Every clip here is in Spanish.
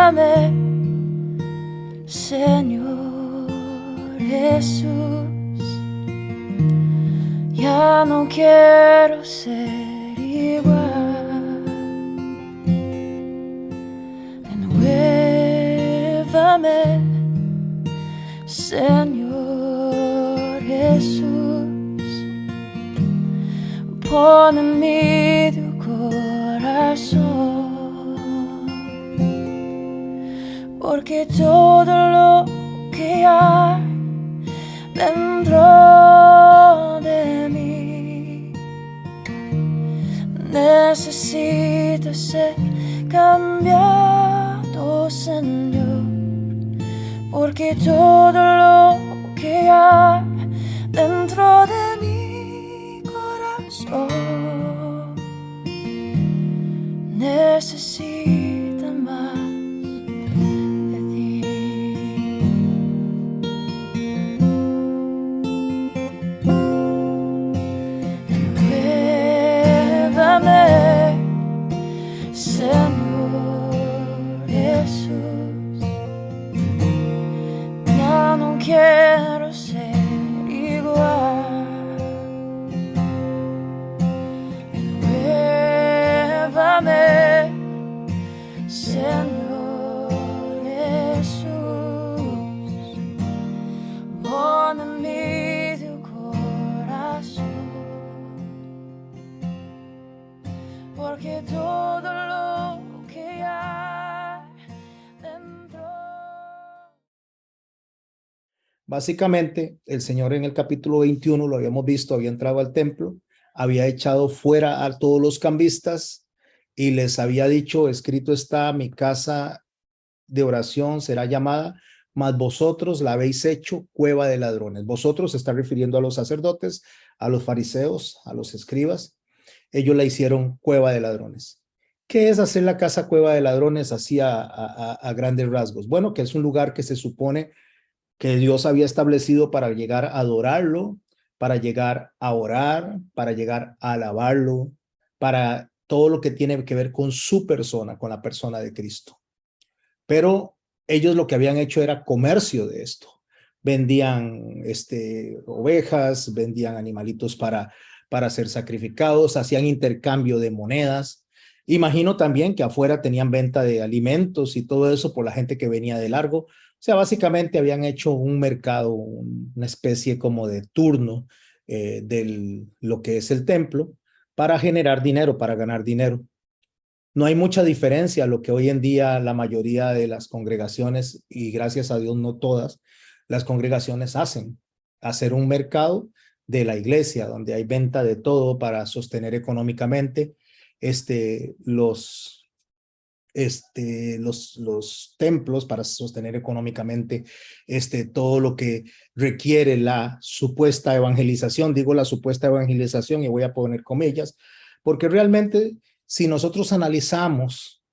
Renuévame, Señor Jesús. Ya no quiero ser igual. Renuévame, Señor Jesús. Pon en mí tu corazón, porque todo lo que hay dentro de mí necesita ser cambiado, Señor, porque todo lo que hay dentro de mi corazón necesita más de ti. Renuévame, Señor Jesús. Ya no quiero ser igual. Renuévame, Señor Jesús. Pon en mí tu corazón, porque todo lo que hay dentro. Básicamente, el Señor en el capítulo 21, lo habíamos visto, había entrado al templo, había echado fuera a todos los cambistas y les había dicho, escrito está, mi casa de oración será llamada, mas vosotros la habéis hecho cueva de ladrones. Vosotros se está refiriendo a los sacerdotes, a los fariseos, a los escribas. Ellos la hicieron cueva de ladrones. ¿Qué es hacer la casa cueva de ladrones así a grandes rasgos? Bueno, que es un lugar que se supone que Dios había establecido para llegar a adorarlo, para llegar a orar, para llegar a alabarlo, para todo lo que tiene que ver con su persona, con la persona de Cristo. Pero ellos lo que habían hecho era comercio de esto. Vendían ovejas, vendían animalitos para ser sacrificados, hacían intercambio de monedas. Imagino también que afuera tenían venta de alimentos y todo eso por la gente que venía de largo. O sea, básicamente habían hecho un mercado, una especie como de turno de lo que es el templo para generar dinero, para ganar dinero. No hay mucha diferencia a lo que hoy en día la mayoría de las congregaciones, y gracias a Dios no todas, las congregaciones hacer un mercado de la iglesia donde hay venta de todo para sostener económicamente los templos, para sostener económicamente todo lo que requiere la supuesta evangelización. Digo la supuesta evangelización y voy a poner comillas, porque realmente si nosotros analizamos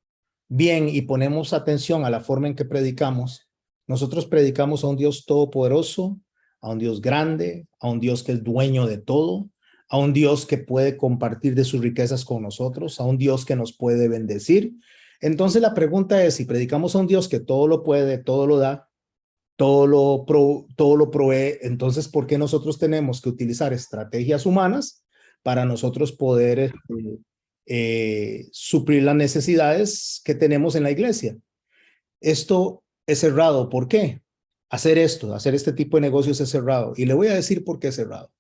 bien y ponemos atención a la forma en que predicamos, nosotros predicamos a un Dios todopoderoso, a un Dios grande, a un Dios que es dueño de todo, a un Dios que puede compartir de sus riquezas con nosotros, a un Dios que nos puede bendecir. Entonces la pregunta es, si predicamos a un Dios que todo lo puede, todo lo da, todo lo provee, entonces ¿por qué nosotros tenemos que utilizar estrategias humanas para nosotros poder suplir las necesidades que tenemos en la iglesia? Esto es cerrado. ¿Por qué? Hacer este tipo de negocios es cerrado. Y le voy a decir por qué es cerrado.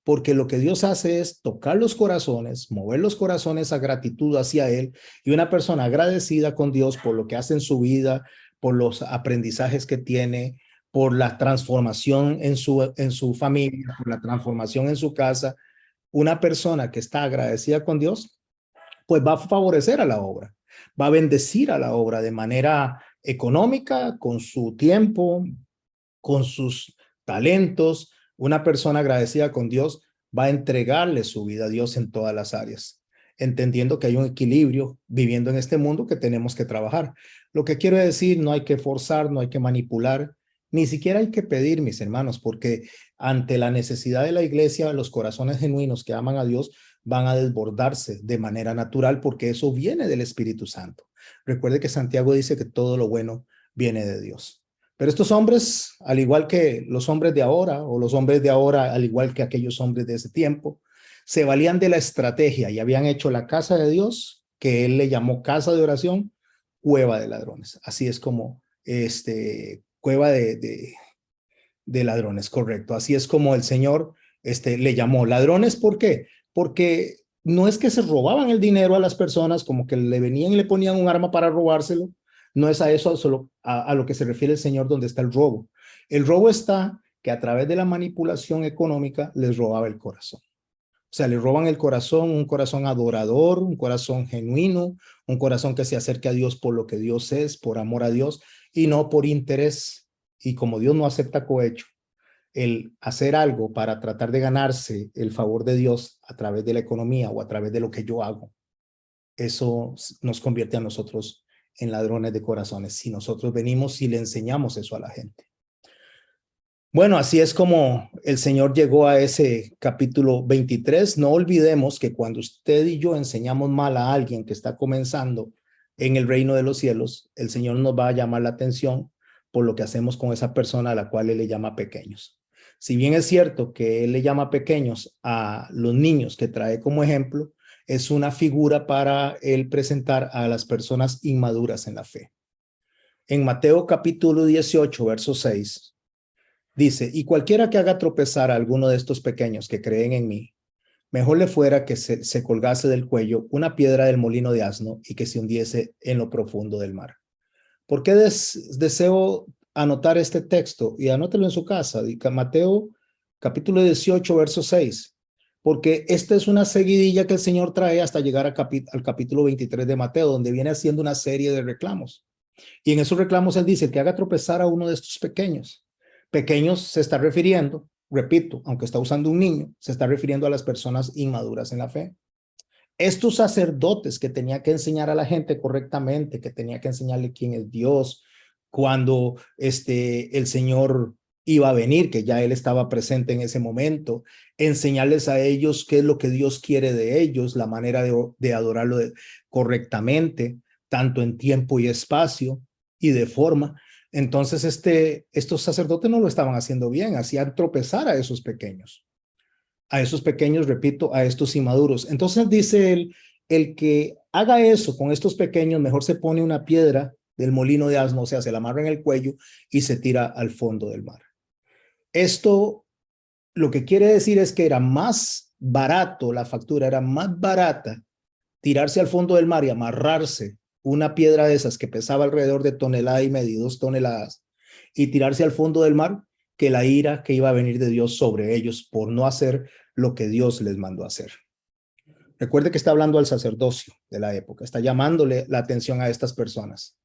Porque lo que Dios hace es tocar los corazones, mover los corazones a gratitud hacia Él, y una persona agradecida con Dios por lo que hace en su vida, por los aprendizajes que tiene, por la transformación en su familia, por la transformación en su casa. Una persona que está agradecida con Dios, pues va a favorecer a la obra, va a bendecir a la obra de manera económica, con su tiempo, con sus talentos. Una persona agradecida con Dios va a entregarle su vida a Dios en todas las áreas, entendiendo que hay un equilibrio viviendo en este mundo que tenemos que trabajar. Lo que quiero decir, no hay que forzar, no hay que manipular, ni siquiera hay que pedir, mis hermanos, porque ante la necesidad de la iglesia, los corazones genuinos que aman a Dios van a desbordarse de manera natural, porque eso viene del Espíritu Santo. Recuerde que Santiago dice que todo lo bueno viene de Dios. Pero estos hombres, al igual que los hombres de ahora, o los hombres de ahora, al igual que aquellos hombres de ese tiempo, se valían de la estrategia y habían hecho la casa de Dios, que él le llamó casa de oración, cueva de ladrones. Así es como cueva de ladrones, correcto. Así es como el Señor le llamó ladrones. ¿Por qué? Porque no es que se robaban el dinero a las personas, como que le venían y le ponían un arma para robárselo. No es a eso solo a lo que se refiere el Señor donde está el robo. El robo está que a través de la manipulación económica les robaba el corazón. O sea, le roban el corazón, un corazón adorador, un corazón genuino, un corazón que se acerque a Dios por lo que Dios es, por amor a Dios y no por interés. Y como Dios no acepta cohecho, el hacer algo para tratar de ganarse el favor de Dios a través de la economía o a través de lo que yo hago, eso nos convierte a nosotros en ladrones de corazones. Si nosotros venimos y le enseñamos eso a la gente. Bueno, así es como el Señor llegó a ese capítulo 23. No olvidemos que cuando usted y yo enseñamos mal a alguien que está comenzando en el reino de los cielos, el Señor nos va a llamar la atención por lo que hacemos con esa persona a la cual Él le llama pequeños. Si bien es cierto que Él le llama pequeños a los niños que trae como ejemplo, es una figura para Él presentar a las personas inmaduras en la fe. En Mateo capítulo 18, verso 6, dice, y cualquiera que haga tropezar a alguno de estos pequeños que creen en mí, mejor le fuera que se colgase del cuello una piedra del molino de asno y que se hundiese en lo profundo del mar. ¿Por qué deseo anotar este texto? Y anótelo en su casa. Mateo capítulo 18, verso 6. Porque esta es una seguidilla que el Señor trae hasta llegar al capítulo 23 de Mateo, donde viene haciendo una serie de reclamos. Y en esos reclamos Él dice que haga tropezar a uno de estos pequeños. Pequeños se está refiriendo, repito, aunque está usando un niño, se está refiriendo a las personas inmaduras en la fe. Estos sacerdotes que tenía que enseñar a la gente correctamente, que tenía que enseñarle quién es Dios, cuando el Señor iba a venir, que ya Él estaba presente en ese momento, enseñarles a ellos qué es lo que Dios quiere de ellos, la manera de adorarlo correctamente, tanto en tiempo y espacio y de forma. Entonces, estos sacerdotes no lo estaban haciendo bien, hacían tropezar a esos pequeños, repito, a estos inmaduros. Entonces dice él, el que haga eso con estos pequeños, mejor se pone una piedra del molino de asno, o sea, se la amarra en el cuello y se tira al fondo del mar. Esto lo que quiere decir es que era más barato, la factura era más barata tirarse al fondo del mar y amarrarse una piedra de esas que pesaba alrededor de 1,5 toneladas, 2 toneladas, y tirarse al fondo del mar, que la ira que iba a venir de Dios sobre ellos por no hacer lo que Dios les mandó a hacer. Recuerde que está hablando al sacerdocio de la época, está llamándole la atención a estas personas.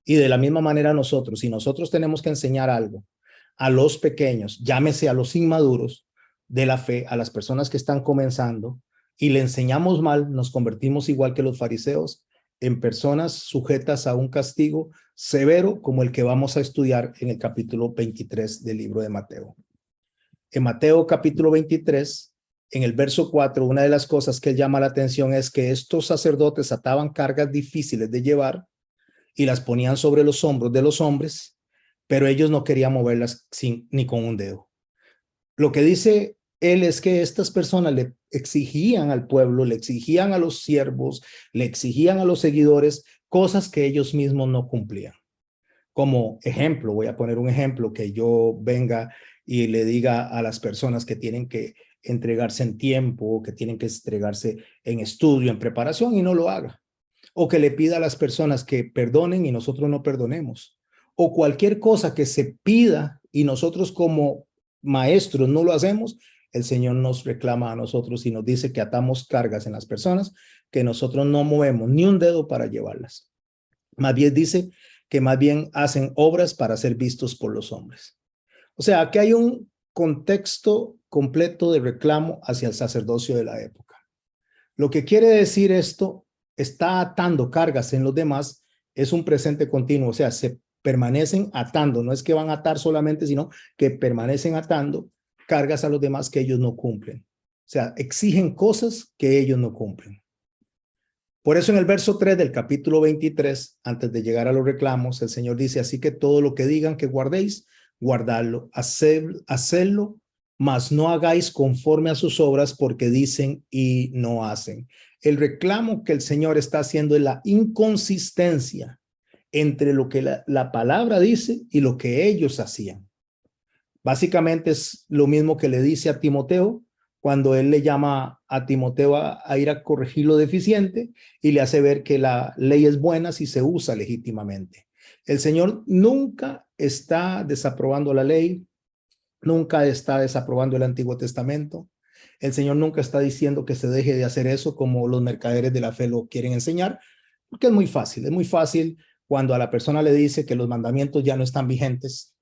Y de la misma manera nosotros, si nosotros tenemos que enseñar algo a los pequeños, llámese a los inmaduros de la fe, a las personas que están comenzando, y le enseñamos mal, nos convertimos igual que los fariseos en personas sujetas a un castigo severo como el que vamos a estudiar en el capítulo 23 del libro de Mateo. En Mateo capítulo 23, en el verso 4, una de las cosas que llama la atención es que estos sacerdotes ataban cargas difíciles de llevar y las ponían sobre los hombros de los hombres, pero ellos no querían moverlas ni con un dedo. Lo que dice él es que estas personas le exigían al pueblo, le exigían a los siervos, le exigían a los seguidores cosas que ellos mismos no cumplían. Como ejemplo, voy a poner un ejemplo, que yo venga y le diga a las personas que tienen que entregarse en tiempo, que tienen que entregarse en estudio, en preparación, y no lo haga. O que le pida a las personas que perdonen y nosotros no perdonemos. O cualquier cosa que se pida y nosotros como maestros no lo hacemos, el Señor nos reclama a nosotros y nos dice que atamos cargas en las personas, que nosotros no movemos ni un dedo para llevarlas. Más bien dice que más bien hacen obras para ser vistos por los hombres. O sea, aquí hay un contexto completo de reclamo hacia el sacerdocio de la época. Lo que quiere decir esto, está atando cargas en los demás, es un presente continuo, o sea, se permanecen atando, no es que van a atar solamente, sino que permanecen atando cargas a los demás que ellos no cumplen. O sea, exigen cosas que ellos no cumplen. Por eso en el verso 3 del capítulo 23, antes de llegar a los reclamos, el Señor dice, así que todo lo que digan que guardéis, guardadlo, hacedlo, mas no hagáis conforme a sus obras porque dicen y no hacen. El reclamo que el Señor está haciendo es la inconsistencia entre lo que la palabra dice y lo que ellos hacían. Básicamente es lo mismo que le dice a Timoteo cuando él le llama a Timoteo a ir a corregir lo deficiente y le hace ver que la ley es buena si se usa legítimamente. El Señor nunca está desaprobando la ley, nunca está desaprobando el Antiguo Testamento. El Señor nunca está diciendo que se deje de hacer eso como los mercaderes de la fe lo quieren enseñar, porque es muy fácil cuando a la persona le dice que los mandamientos ya no están vigentes,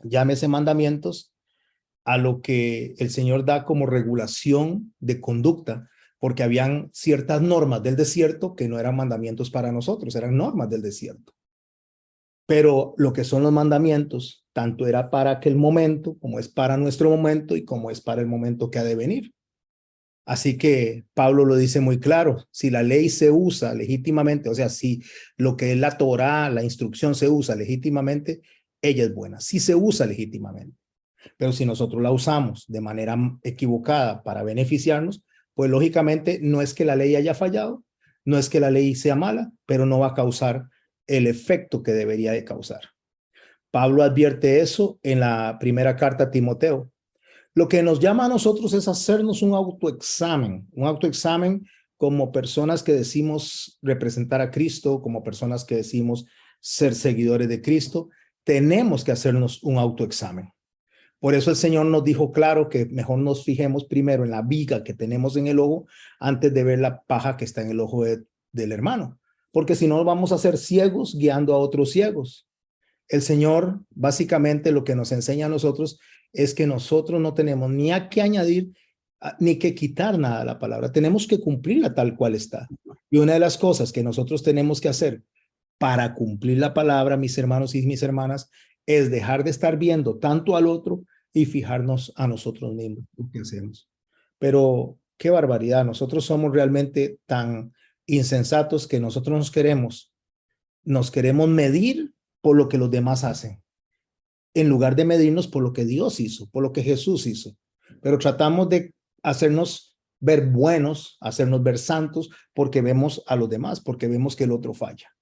llámese mandamientos a lo que el Señor da como regulación de conducta, porque habían ciertas normas del desierto que no eran mandamientos para nosotros, eran normas del desierto. Pero lo que son los mandamientos, tanto era para aquel momento, como es para nuestro momento y como es para el momento que ha de venir. Así que Pablo lo dice muy claro, si la ley se usa legítimamente, o sea, si lo que es la Torá, la instrucción se usa legítimamente, ella es buena, si se usa legítimamente. Pero si nosotros la usamos de manera equivocada para beneficiarnos, pues lógicamente no es que la ley haya fallado, no es que la ley sea mala, pero no va a causar el efecto que debería de causar. Pablo advierte eso en la primera carta a Timoteo. Lo que nos llama a nosotros es hacernos un autoexamen como personas que decimos representar a Cristo, como personas que decimos ser seguidores de Cristo. Tenemos que hacernos un autoexamen. Por eso el Señor nos dijo claro que mejor nos fijemos primero en la viga que tenemos en el ojo antes de ver la paja que está en el ojo del hermano, porque si no vamos a ser ciegos guiando a otros ciegos. El Señor básicamente lo que nos enseña a nosotros es que nosotros no tenemos ni a qué añadir ni que quitar nada a la palabra. Tenemos que cumplirla tal cual está. Y una de las cosas que nosotros tenemos que hacer para cumplir la palabra, mis hermanos y mis hermanas, es dejar de estar viendo tanto al otro y fijarnos a nosotros mismos lo que hacemos. Pero qué barbaridad, nosotros somos realmente tan insensatos que nosotros nos queremos medir por lo que los demás hacen, en lugar de medirnos por lo que Dios hizo, por lo que Jesús hizo. Pero tratamos de hacernos ver buenos, hacernos ver santos, porque vemos a los demás, porque vemos que el otro falla.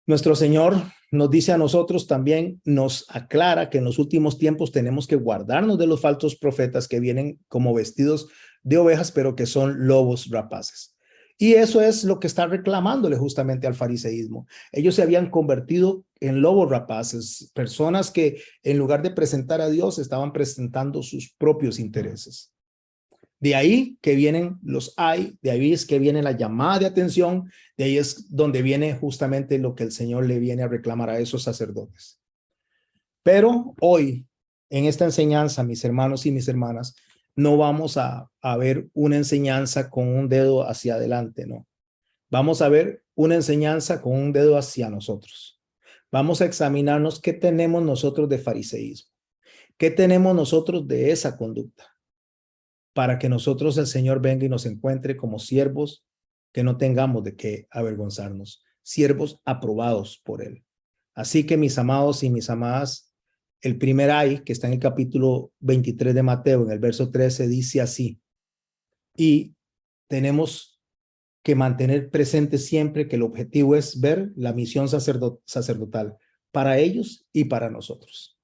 Nuestro Señor nos dice a nosotros también, nos aclara que en los últimos tiempos tenemos que guardarnos de los falsos profetas que vienen como vestidos de ovejas, pero que son lobos rapaces. Y eso es lo que está reclamándole justamente al fariseísmo. Ellos se habían convertido en lobos rapaces, personas que en lugar de presentar a Dios estaban presentando sus propios intereses. De ahí que vienen los hay, de ahí es que viene la llamada de atención, de ahí es donde viene justamente lo que el Señor le viene a reclamar a esos sacerdotes. Pero hoy, en esta enseñanza, mis hermanos y mis hermanas, no vamos a ver una enseñanza con un dedo hacia adelante, no. Vamos a ver una enseñanza con un dedo hacia nosotros. Vamos a examinarnos qué tenemos nosotros de fariseísmo, qué tenemos nosotros de esa conducta, para que nosotros el Señor venga y nos encuentre como siervos que no tengamos de qué avergonzarnos, siervos aprobados por Él. Así que mis amados y mis amadas, el primer ay, que está en el capítulo 23 de Mateo, en el verso 13, dice así, y tenemos que mantener presente siempre que el objetivo es ver la misión sacerdotal para ellos y para nosotros.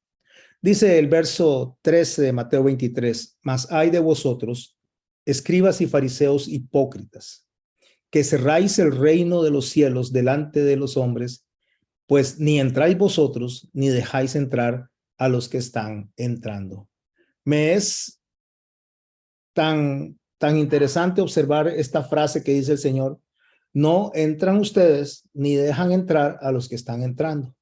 Dice el verso 13 de Mateo 23, mas ay de vosotros, escribas y fariseos hipócritas, que cerráis el reino de los cielos delante de los hombres, pues ni entráis vosotros, ni dejáis entrar a los que están entrando. Me es tan interesante observar esta frase que dice el Señor, no entran ustedes, ni dejan entrar a los que están entrando.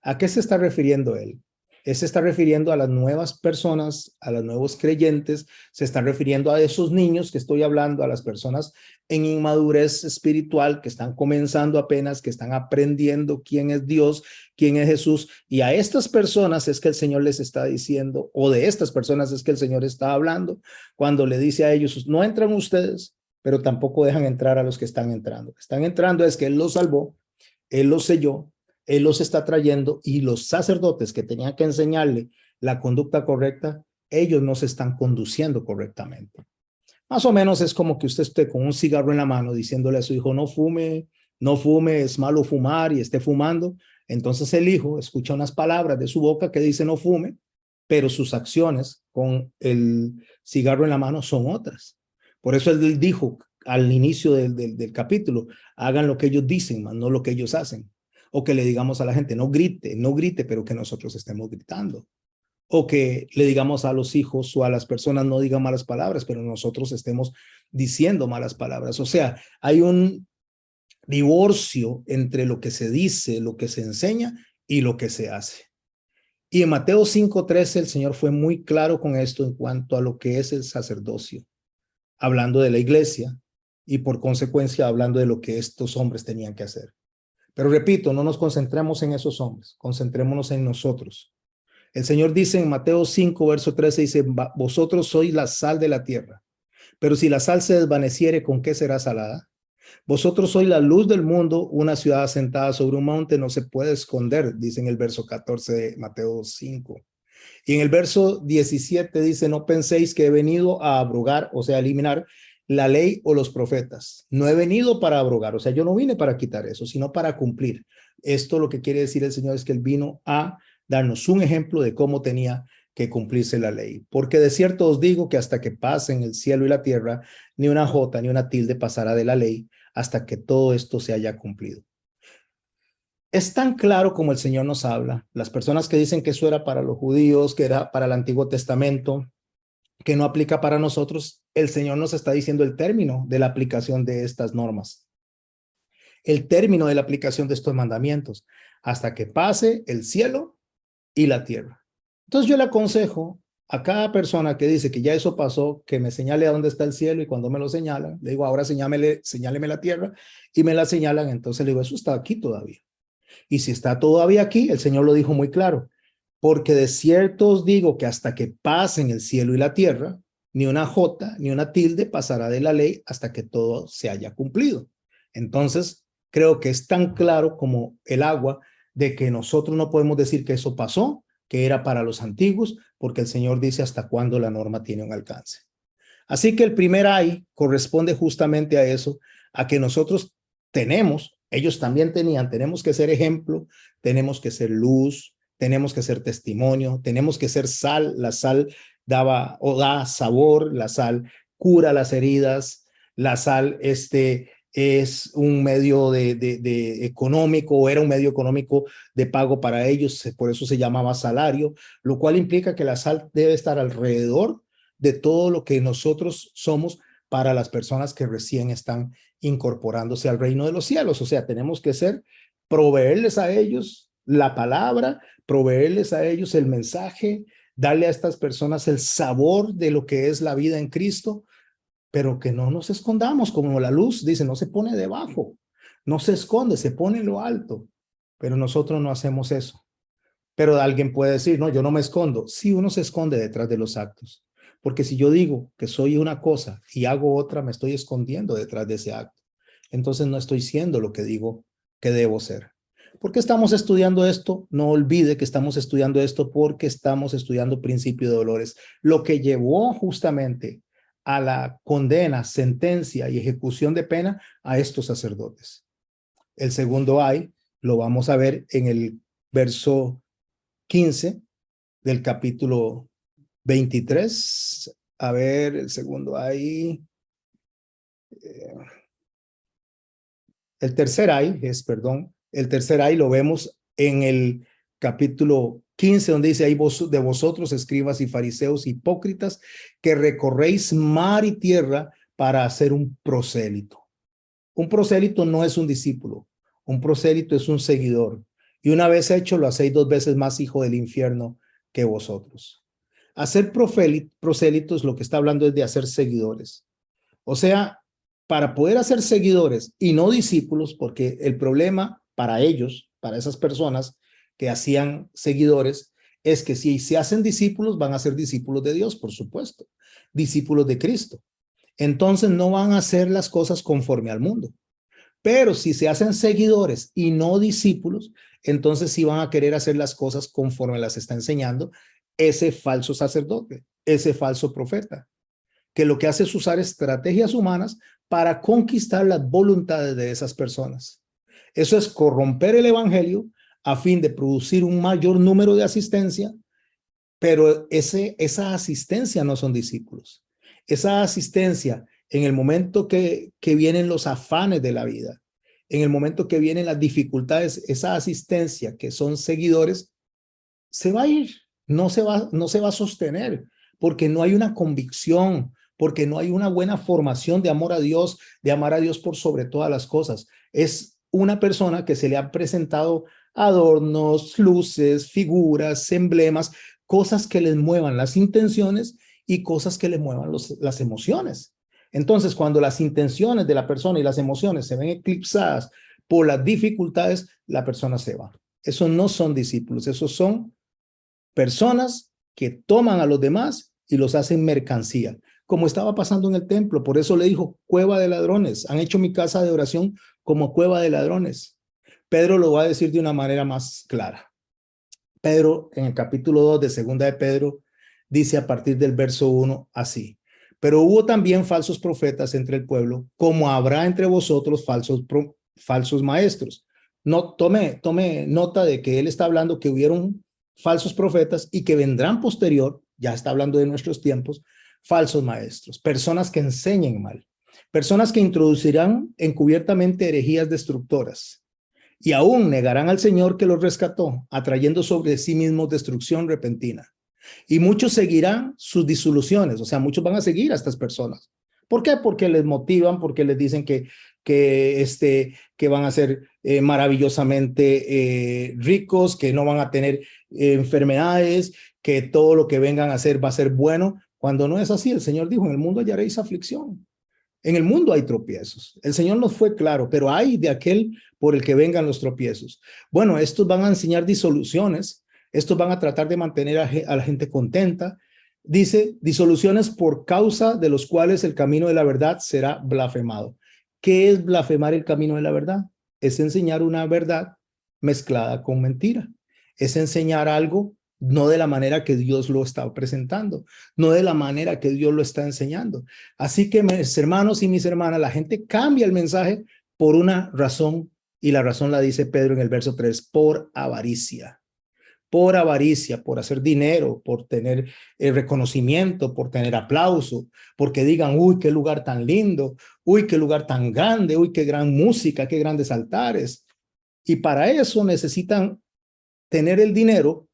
¿A qué se está refiriendo él? Él se está refiriendo a las nuevas personas, a los nuevos creyentes, se está refiriendo a esos niños que estoy hablando, a las personas en inmadurez espiritual que están comenzando apenas, que están aprendiendo quién es Dios, quién es Jesús, y a estas personas es que el Señor les está diciendo, o de estas personas es que el Señor está hablando, cuando le dice a ellos, no entran ustedes, pero tampoco dejan entrar a los que están entrando. Están entrando es que Él los salvó, Él los selló, Él los está trayendo y los sacerdotes que tenían que enseñarle la conducta correcta, ellos no se están conduciendo correctamente. Más o menos es como que usted esté con un cigarro en la mano diciéndole a su hijo, no fume, no fume, es malo fumar y esté fumando. Entonces el hijo escucha unas palabras de su boca que dice no fume, pero sus acciones con el cigarro en la mano son otras. Por eso él dijo al inicio del capítulo, hagan lo que ellos dicen, más no lo que ellos hacen. O que le digamos a la gente, no grite, pero que nosotros estemos gritando. O que le digamos a los hijos o a las personas, no digan malas palabras, pero nosotros estemos diciendo malas palabras. O sea, hay un divorcio entre lo que se dice, lo que se enseña y lo que se hace. Y en Mateo 5:13 el Señor fue muy claro con esto en cuanto a lo que es el sacerdocio, hablando de la iglesia y por consecuencia hablando de lo que estos hombres tenían que hacer. Pero repito, no nos concentremos en esos hombres, concentrémonos en nosotros. El Señor dice en Mateo 5, verso 13, dice, vosotros sois la sal de la tierra, pero si la sal se desvaneciere, ¿con qué será salada? Vosotros sois la luz del mundo, una ciudad asentada sobre un monte no se puede esconder, dice en el verso 14 de Mateo 5. Y en el verso 17 dice, no penséis que he venido a abrogar, o sea, a eliminar la ley o los profetas. No he venido para abrogar, o sea, yo no vine para quitar eso, sino para cumplir. Esto lo que quiere decir el Señor es que Él vino a darnos un ejemplo de cómo tenía que cumplirse la ley. Porque de cierto os digo que hasta que pasen el cielo y la tierra, ni una jota ni una tilde pasará de la ley hasta que todo esto se haya cumplido. Es tan claro como el Señor nos habla. Las personas que dicen que eso era para los judíos, que era para el Antiguo Testamento, que no aplica para nosotros, el Señor nos está diciendo el término de la aplicación de estas normas, el término de la aplicación de estos mandamientos, hasta que pase el cielo y la tierra. Entonces yo le aconsejo a cada persona que dice que ya eso pasó, que me señale a dónde está el cielo y cuando me lo señalan, le digo, ahora señáleme la tierra y me la señalan, entonces le digo, eso está aquí todavía. Y si está todavía aquí, el Señor lo dijo muy claro, porque de cierto os digo que hasta que pasen el cielo y la tierra, ni una jota ni una tilde pasará de la ley hasta que todo se haya cumplido. Entonces, creo que es tan claro como el agua de que nosotros no podemos decir que eso pasó, que era para los antiguos, porque el Señor dice hasta cuándo la norma tiene un alcance. Así que el primer ay corresponde justamente a eso, a que nosotros tenemos, ellos también tenían, tenemos que ser ejemplo, tenemos que ser luz, tenemos que ser testimonio, tenemos que ser sal. La sal daba o da sabor, la sal cura las heridas, la sal es un medio de económico, o era un medio económico de pago para ellos, por eso se llamaba salario, lo cual implica que la sal debe estar alrededor de todo lo que nosotros somos para las personas que recién están incorporándose al reino de los cielos. O sea, tenemos que proveerles a ellos la palabra, proveerles a ellos el mensaje, darle a estas personas el sabor de lo que es la vida en Cristo, pero que no nos escondamos, como la luz dice, no se pone debajo, no se esconde, se pone en lo alto, pero nosotros no hacemos eso. Pero alguien puede decir, no, yo no me escondo. Sí, uno se esconde detrás de los actos, porque si yo digo que soy una cosa y hago otra, me estoy escondiendo detrás de ese acto. Entonces no estoy siendo lo que digo que debo ser. ¿Por qué estamos estudiando esto? No olvide que estamos estudiando esto porque estamos estudiando principio de dolores, lo que llevó justamente a la condena, sentencia y ejecución de pena a estos sacerdotes. El segundo ay lo vamos a ver en el verso 15 del capítulo 23. A ver, el segundo ay. El tercer ay el tercer ay lo vemos en el capítulo 15, donde dice, hay de vosotros, escribas y fariseos hipócritas, que recorréis mar y tierra para hacer un prosélito. Un prosélito no es un discípulo, un prosélito es un seguidor. Y una vez hecho, lo hacéis 2 veces más hijo del infierno que vosotros. Hacer prosélitos, lo que está hablando es de hacer seguidores. O sea, para poder hacer seguidores y no discípulos, porque el problema para ellos, para esas personas que hacían seguidores, es que si se hacen discípulos, van a ser discípulos de Dios, por supuesto, discípulos de Cristo. entonces no van a hacer las cosas conforme al mundo. Pero si se hacen seguidores y no discípulos, entonces sí van a querer hacer las cosas conforme las está enseñando ese falso sacerdote, ese falso profeta, que lo que hace es usar estrategias humanas para conquistar las voluntades de esas personas. Eso es corromper el evangelio a fin de producir un mayor número de asistencia, pero esa asistencia no son discípulos. Esa asistencia en el momento que vienen los afanes de la vida, en el momento que vienen las dificultades, esa asistencia que son seguidores, se va a ir, no se va a sostener, porque no hay una convicción, porque no hay una buena formación de amor a Dios, de amar a Dios por sobre todas las cosas. Es una persona que se le han presentado adornos, luces, figuras, emblemas, cosas que les muevan las intenciones y cosas que les muevan las emociones. Entonces, cuando las intenciones de la persona y las emociones se ven eclipsadas por las dificultades, la persona se va. Esos no son discípulos, esos son personas que toman a los demás y los hacen mercancía, como estaba pasando en el templo. Por eso le dijo, cueva de ladrones, han hecho mi casa de oración como cueva de ladrones. Pedro lo va a decir de una manera más clara. Pedro, en el capítulo 2 de Segunda de Pedro, dice a partir del verso 1 así: pero hubo también falsos profetas entre el pueblo, como habrá entre vosotros falsos maestros. No, tome nota de que él está hablando que hubieron falsos profetas y que vendrán posterior, ya está hablando de nuestros tiempos, falsos maestros, personas que enseñen mal, personas que introducirán encubiertamente herejías destructoras y aún negarán al Señor que los rescató, atrayendo sobre sí mismos destrucción repentina. Y muchos seguirán sus disoluciones, o sea, muchos van a seguir a estas personas. ¿Por qué? Porque les motivan, porque les dicen que van a ser maravillosamente ricos, que no van a tener enfermedades, que todo lo que vengan a hacer va a ser bueno, cuando no es así. El Señor dijo, en el mundo hallaréis aflicción. En el mundo hay tropiezos. El Señor nos fue claro, pero hay de aquel por el que vengan los tropiezos. Bueno, estos van a enseñar disoluciones, estos van a tratar de mantener a la gente contenta. Dice, disoluciones por causa de los cuales el camino de la verdad será blasfemado. ¿Qué es blasfemar el camino de la verdad? Es enseñar una verdad mezclada con mentira. Es enseñar algo no de la manera que Dios lo está presentando, no de la manera que Dios lo está enseñando. Así que mis hermanos y mis hermanas, la gente cambia el mensaje por una razón, y la razón la dice Pedro en el verso 3, por avaricia. Por avaricia, por hacer dinero, por tener reconocimiento, por tener aplauso, porque digan, uy, qué lugar tan lindo, uy, qué lugar tan grande, uy, qué gran música, qué grandes altares. Y para eso necesitan tener el dinero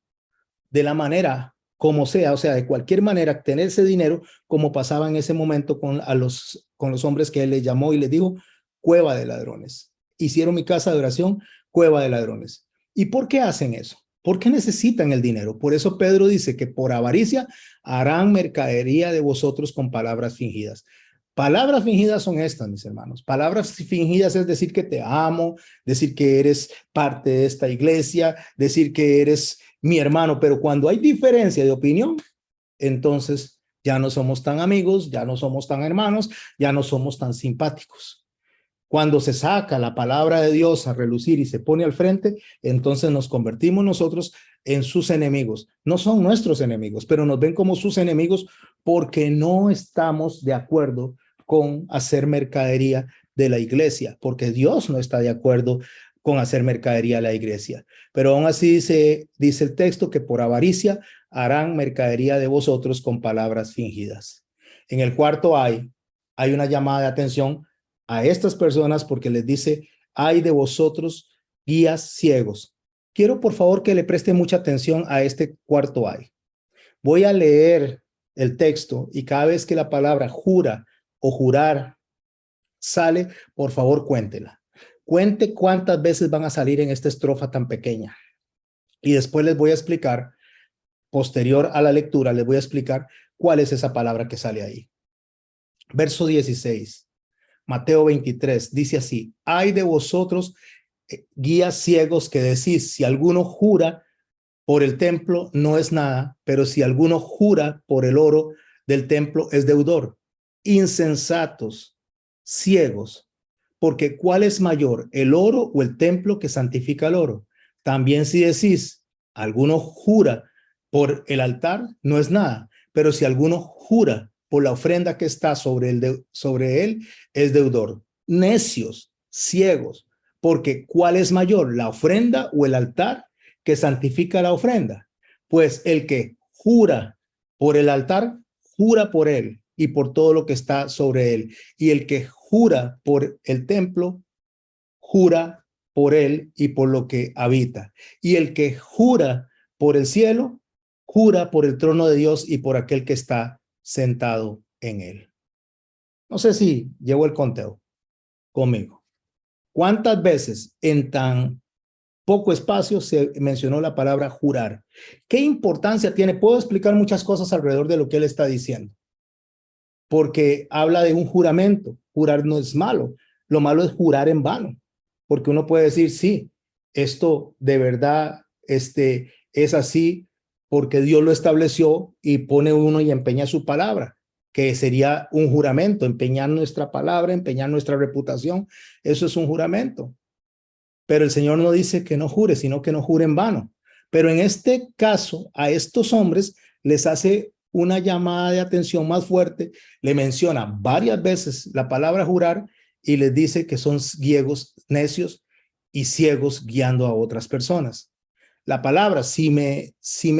de la manera como sea, o sea, de cualquier manera, tener ese dinero, como pasaba en ese momento con los hombres que él les llamó y les dijo, cueva de ladrones. Hicieron mi casa de oración, cueva de ladrones. ¿Y por qué hacen eso? ¿Por qué necesitan el dinero? Por eso Pedro dice que por avaricia harán mercadería de vosotros con palabras fingidas. Palabras fingidas son estas, mis hermanos. Palabras fingidas es decir que te amo, decir que eres parte de esta iglesia, decir que eres mi hermano, pero cuando hay diferencia de opinión, entonces ya no somos tan amigos, ya no somos tan hermanos, ya no somos tan simpáticos. Cuando se saca la palabra de Dios a relucir y se pone al frente, entonces nos convertimos nosotros en sus enemigos. No son nuestros enemigos, pero nos ven como sus enemigos porque no estamos de acuerdo con hacer mercadería de la iglesia, porque Dios no está de acuerdo con hacer mercadería de la iglesia. Pero aún así dice el texto que por avaricia harán mercadería de vosotros con palabras fingidas. En el cuarto hay una llamada de atención a estas personas porque les dice, ay de vosotros guías ciegos. Quiero por favor que le preste mucha atención a este cuarto ay. Voy a leer el texto y cada vez que la palabra jura o jurar sale, por favor cuéntela. Cuente cuántas veces van a salir en esta estrofa tan pequeña. Y después les voy a explicar, posterior a la lectura, les voy a explicar cuál es esa palabra que sale ahí. Verso 16. Mateo 23 dice así, ay de vosotros guías ciegos que decís, si alguno jura por el templo no es nada, pero si alguno jura por el oro del templo es deudor. insensatos, ciegos, porque ¿cuál es mayor, el oro o el templo que santifica el oro? También si decís, alguno jura por el altar, no es nada, pero si alguno jura por la ofrenda que está sobre él, es deudor. Necios, ciegos, porque ¿cuál es mayor, la ofrenda o el altar que santifica la ofrenda? Pues el que jura por el altar, jura por él y por todo lo que está sobre él. Y el que jura por el templo, jura por él y por lo que habita. Y el que jura por el cielo, jura por el trono de Dios y por aquel que está sentado en él. No sé si llevo el conteo conmigo. ¿Cuántas veces en tan poco espacio se mencionó la palabra jurar? ¿Qué importancia tiene? Puedo explicar muchas cosas alrededor de lo que él está diciendo. Porque habla de un juramento. Jurar no es malo. Lo malo es jurar en vano. Porque uno puede decir, sí, esto de verdad es así porque Dios lo estableció y pone uno y empeña su palabra, que sería un juramento, empeñar nuestra palabra, empeñar nuestra reputación. Eso es un juramento. Pero el Señor no dice que no jure, sino que no jure en vano. Pero en este caso, a estos hombres les hace una llamada de atención más fuerte, le menciona varias veces la palabra jurar y les dice que son ciegos, necios y ciegos guiando a otras personas. La palabra, si me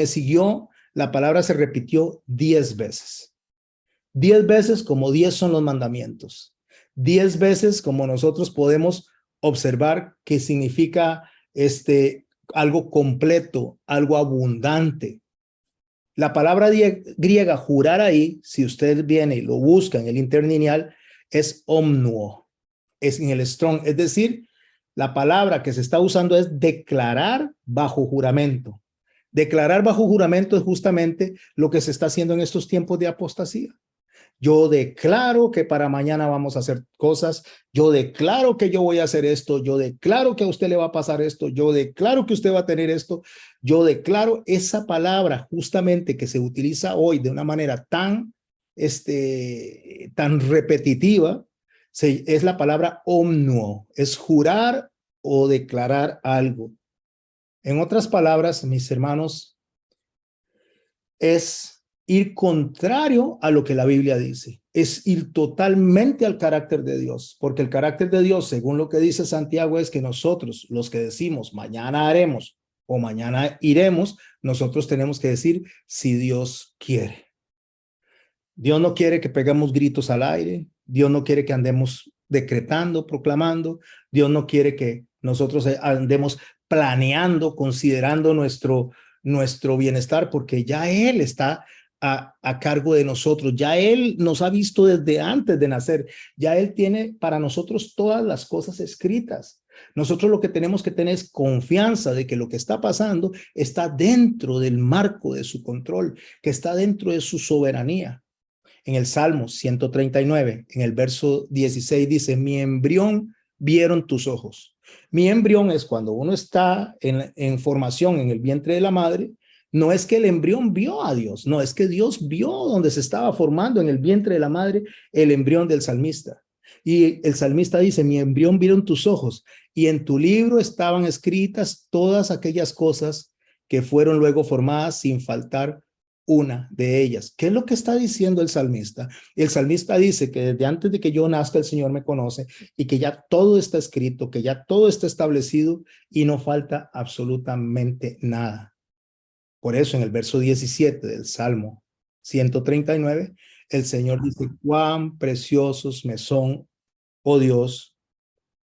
siguió, la palabra se repitió 10 veces. 10 veces como 10 son los mandamientos. 10 veces como nosotros podemos observar que significa algo completo, algo abundante. La palabra griega jurar ahí, si usted viene y lo busca en el interlineal, es omnuo, es en el Strong, es decir, la palabra que se está usando es declarar bajo juramento. Declarar bajo juramento es justamente lo que se está haciendo en estos tiempos de apostasía. Yo declaro que para mañana vamos a hacer cosas. Yo declaro que yo voy a hacer esto. Yo declaro que a usted le va a pasar esto. Yo declaro que usted va a tener esto. Yo declaro esa palabra justamente que se utiliza hoy de una manera tan repetitiva. Es la palabra omnuo. Es jurar o declarar algo. En otras palabras, mis hermanos, es ir contrario a lo que la Biblia dice, es ir totalmente al carácter de Dios, porque el carácter de Dios, según lo que dice Santiago, es que nosotros, los que decimos mañana haremos o mañana iremos, nosotros tenemos que decir si Dios quiere. Dios no quiere que pegamos gritos al aire, Dios no quiere que andemos decretando, proclamando, Dios no quiere que nosotros andemos planeando, considerando nuestro bienestar, porque ya Él está a cargo de nosotros. Ya Él nos ha visto desde antes de nacer. Ya Él tiene para nosotros todas las cosas escritas. Nosotros lo que tenemos que tener es confianza de que lo que está pasando está dentro del marco de su control, que está dentro de su soberanía. En el Salmo 139, en el verso 16 dice, mi embrión vieron tus ojos. Mi embrión es cuando uno está en formación en el vientre de la madre. No es que el embrión vio a Dios, no, es que Dios vio donde se estaba formando en el vientre de la madre el embrión del salmista. Y el salmista dice, mi embrión vieron tus ojos y en tu libro estaban escritas todas aquellas cosas que fueron luego formadas sin faltar una de ellas. ¿Qué es lo que está diciendo el salmista? El salmista dice que desde antes de que yo nazca el Señor me conoce y que ya todo está escrito, que ya todo está establecido y no falta absolutamente nada. Por eso en el verso 17 del Salmo 139, el Señor dice, cuán preciosos me son, oh Dios,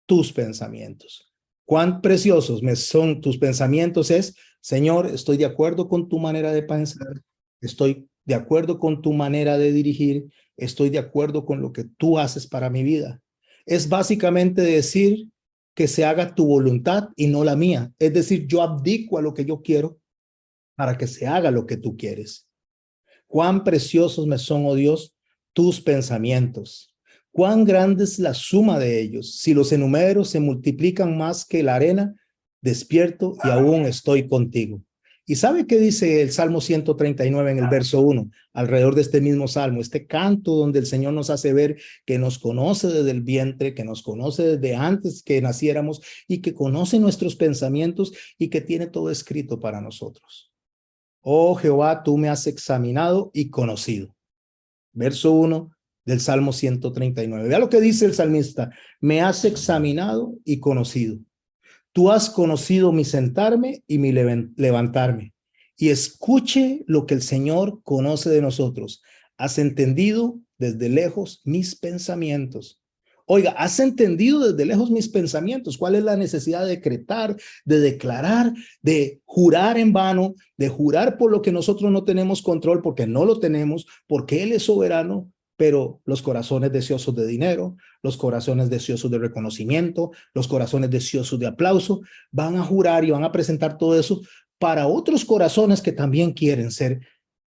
tus pensamientos. Cuán preciosos me son tus pensamientos es, Señor, estoy de acuerdo con tu manera de pensar, estoy de acuerdo con tu manera de dirigir, estoy de acuerdo con lo que tú haces para mi vida. Es básicamente decir que se haga tu voluntad y no la mía. Es decir, yo abdico a lo que yo quiero para que se haga lo que tú quieres. Cuán preciosos me son, oh Dios, tus pensamientos. Cuán grande es la suma de ellos. Si los enumero se multiplican más que la arena, despierto y aún estoy contigo. ¿Y sabe qué dice el Salmo 139 en el verso 1? Alrededor de este mismo salmo, este canto donde el Señor nos hace ver que nos conoce desde el vientre, que nos conoce desde antes que naciéramos y que conoce nuestros pensamientos y que tiene todo escrito para nosotros. Oh Jehová, tú me has examinado y conocido. Verso 1 del Salmo 139. Vea lo que dice el salmista. Me has examinado y conocido. Tú has conocido mi sentarme y mi levantarme. Y escuche lo que el Señor conoce de nosotros. Has entendido desde lejos mis pensamientos. Oiga, has entendido desde lejos mis pensamientos. ¿Cuál es la necesidad de decretar, de declarar, de jurar en vano, de jurar por lo que nosotros no tenemos control, porque no lo tenemos, porque Él es soberano? Pero los corazones deseosos de dinero, los corazones deseosos de reconocimiento, los corazones deseosos de aplauso, van a jurar y van a presentar todo eso para otros corazones que también quieren ser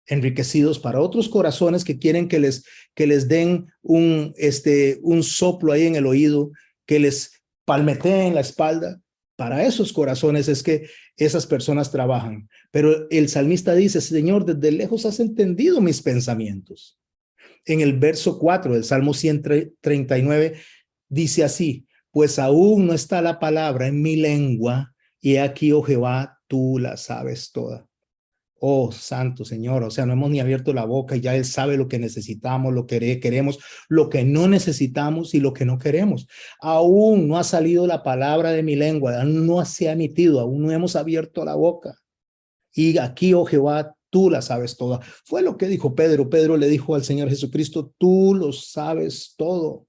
enriquecidos, para otros corazones que quieren que les den un soplo ahí en el oído, que les palmeteen la espalda. Para esos corazones es que esas personas trabajan. Pero el salmista dice, Señor, desde lejos has entendido mis pensamientos. En el verso 4 del Salmo 139 dice así, pues aún no está la palabra en mi lengua, y aquí, oh Jehová, tú la sabes toda. Oh, santo Señor, o sea, no hemos ni abierto la boca y ya Él sabe lo que necesitamos, lo que queremos, lo que no necesitamos y lo que no queremos. Aún no ha salido la palabra de mi lengua, aún no se ha emitido, aún no hemos abierto la boca. Y aquí, oh Jehová, tú la sabes toda. Fue lo que dijo Pedro. Pedro le dijo al Señor Jesucristo, tú lo sabes todo.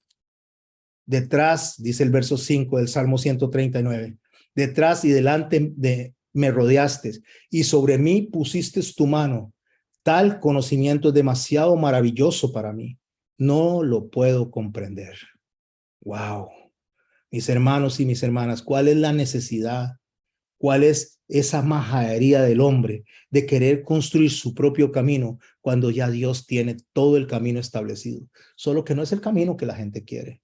Detrás, dice el verso 5 del Salmo 139, detrás y delante de me rodeaste y sobre mí pusiste tu mano. Tal conocimiento es demasiado maravilloso para mí. No lo puedo comprender. Wow. Mis hermanos y mis hermanas, ¿cuál es la necesidad? ¿Cuál es esa majadería del hombre de querer construir su propio camino cuando ya Dios tiene todo el camino establecido? Solo que no es el camino que la gente quiere.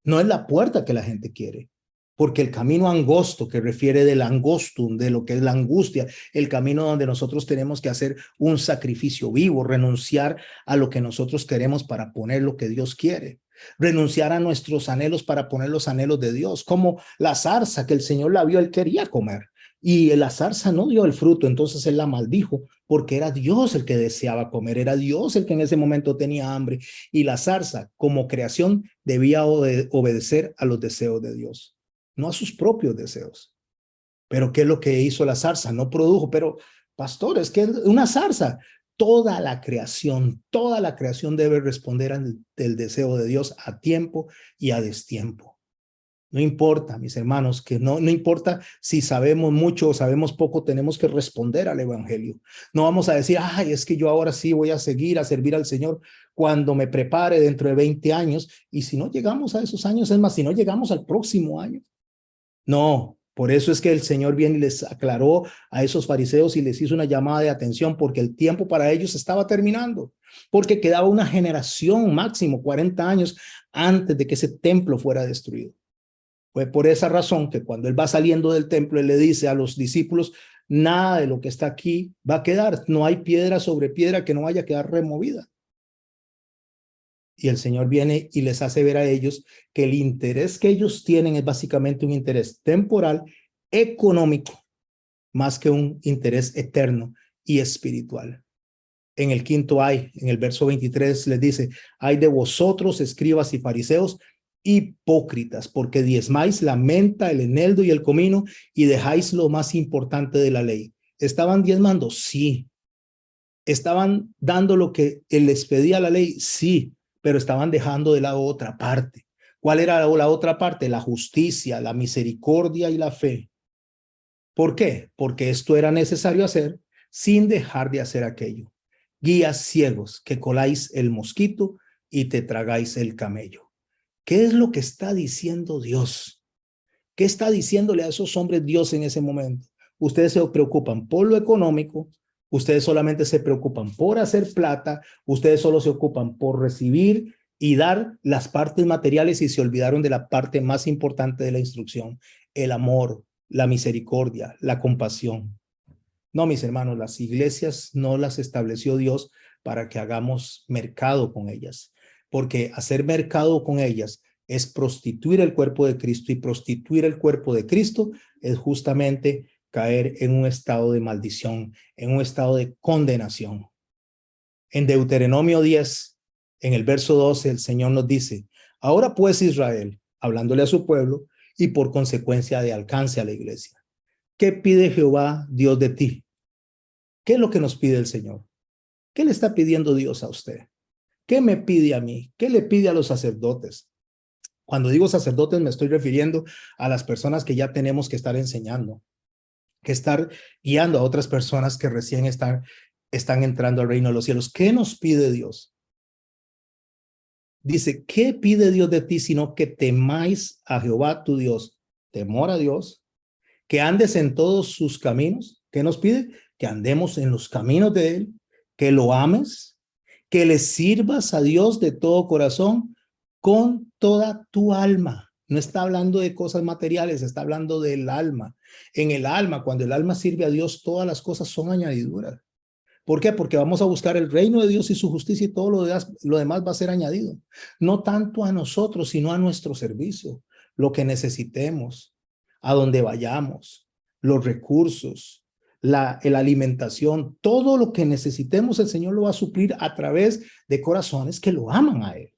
No es la puerta que la gente quiere. Porque el camino angosto, que refiere del angostum, de lo que es la angustia, el camino donde nosotros tenemos que hacer un sacrificio vivo, renunciar a lo que nosotros queremos para poner lo que Dios quiere, renunciar a nuestros anhelos para poner los anhelos de Dios, como la zarza que el Señor la vio, Él quería comer y la zarza no dio el fruto, entonces Él la maldijo porque era Dios el que deseaba comer, era Dios el que en ese momento tenía hambre y la zarza como creación debía obedecer a los deseos de Dios, no a sus propios deseos. Pero ¿qué es lo que hizo la zarza? No produjo, pero pastor, es que es una zarza. Toda la creación debe responder al deseo de Dios a tiempo y a destiempo. No importa, mis hermanos, que no importa si sabemos mucho o sabemos poco, tenemos que responder al evangelio. No vamos a decir, ay, es que yo ahora sí voy a seguir a servir al Señor cuando me prepare dentro de 20 años. Y si no llegamos a esos años, es más, si no llegamos al próximo año. No, por eso es que el Señor viene y les aclaró a esos fariseos y les hizo una llamada de atención porque el tiempo para ellos estaba terminando, porque quedaba una generación máximo, 40 años antes de que ese templo fuera destruido. Fue por esa razón que cuando Él va saliendo del templo, Él le dice a los discípulos, nada de lo que está aquí va a quedar, no hay piedra sobre piedra que no vaya a quedar removida. Y el Señor viene y les hace ver a ellos que el interés que ellos tienen es básicamente un interés temporal, económico, más que un interés eterno y espiritual. En el en el verso 23 les dice, ay de vosotros, escribas y fariseos, hipócritas, porque diezmáis la menta, el eneldo y el comino y dejáis lo más importante de la ley. ¿Estaban diezmando? Sí. ¿Estaban dando lo que les pedía la ley? Sí. Pero estaban dejando de lado otra parte. ¿Cuál era la otra parte? La justicia, la misericordia y la fe. ¿Por qué? Porque esto era necesario hacer sin dejar de hacer aquello. Guías ciegos que coláis el mosquito y te tragáis el camello. ¿Qué es lo que está diciendo Dios? ¿Qué está diciéndole a esos hombres Dios en ese momento? Ustedes se preocupan por lo económico, ustedes solamente se preocupan por hacer plata, ustedes solo se ocupan por recibir y dar las partes materiales y se olvidaron de la parte más importante de la instrucción, el amor, la misericordia, la compasión. No, mis hermanos, las iglesias no las estableció Dios para que hagamos mercado con ellas, porque hacer mercado con ellas es prostituir el cuerpo de Cristo, y prostituir el cuerpo de Cristo es justamente caer en un estado de maldición, en un estado de condenación. En Deuteronomio 10, en el verso 12, el Señor nos dice: ahora pues, Israel, hablándole a su pueblo y por consecuencia de alcance a la iglesia, ¿qué pide Jehová Dios de ti? ¿Qué es lo que nos pide el Señor? ¿Qué le está pidiendo Dios a usted? ¿Qué me pide a mí? ¿Qué le pide a los sacerdotes? Cuando digo sacerdotes me estoy refiriendo a las personas que ya tenemos que estar enseñando, que estar guiando a otras personas que recién están entrando al reino de los cielos. ¿Qué nos pide Dios? Dice, ¿qué pide Dios de ti sino que temáis a Jehová tu Dios? Temor a Dios, que andes en todos sus caminos. ¿Qué nos pide? Que andemos en los caminos de Él, que lo ames, que le sirvas a Dios de todo corazón, con toda tu alma. No está hablando de cosas materiales, está hablando del alma. En el alma, cuando el alma sirve a Dios, todas las cosas son añadiduras. ¿Por qué? Porque vamos a buscar el reino de Dios y su justicia, y todo lo demás va a ser añadido. No tanto a nosotros, sino a nuestro servicio, lo que necesitemos, a donde vayamos, los recursos, la alimentación, todo lo que necesitemos, el Señor lo va a suplir a través de corazones que lo aman a Él,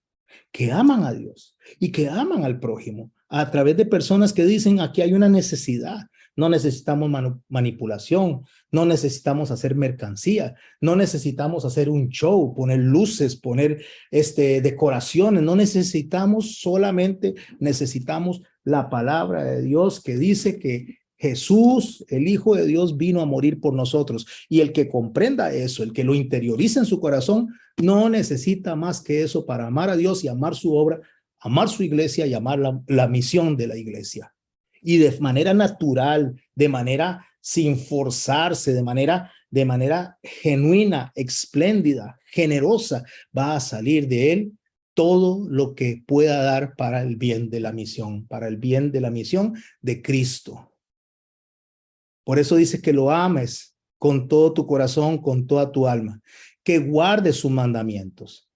que aman a Dios y que aman al prójimo, a través de personas que dicen: aquí hay una necesidad. No necesitamos manipulación, no necesitamos hacer mercancía, no necesitamos hacer un show, poner luces, poner decoraciones, no necesitamos, solamente necesitamos la palabra de Dios que dice que Jesús, el Hijo de Dios, vino a morir por nosotros. Y el que comprenda eso, el que lo interioriza en su corazón, no necesita más que eso para amar a Dios y amar su obra, amar su iglesia y amar la misión de la iglesia. Y de manera natural, de manera sin forzarse, de manera genuina, espléndida, generosa, va a salir de él todo lo que pueda dar para el bien de la misión, para el bien de la misión de Cristo. Por eso dice que lo ames con todo tu corazón, con toda tu alma, que guardes sus mandamientos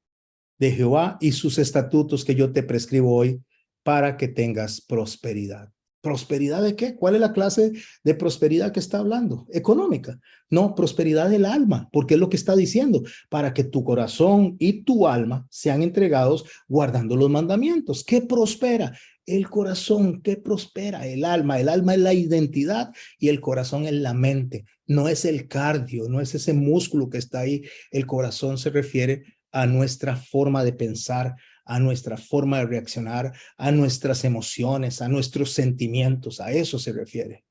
de Jehová y sus estatutos que yo te prescribo hoy, para que tengas prosperidad. ¿Prosperidad de qué? ¿Cuál es la clase de prosperidad que está hablando? ¿Económica? No, prosperidad del alma, porque es lo que está diciendo: para que tu corazón y tu alma sean entregados guardando los mandamientos. ¿Qué prospera? El corazón. ¿Qué prospera? El alma. El alma es la identidad y el corazón es la mente. No es el cardio, no es ese músculo que está ahí. El corazón se refiere a nuestra forma de pensar, a nuestra forma de reaccionar, a nuestras emociones, a nuestros sentimientos. A eso se refiere.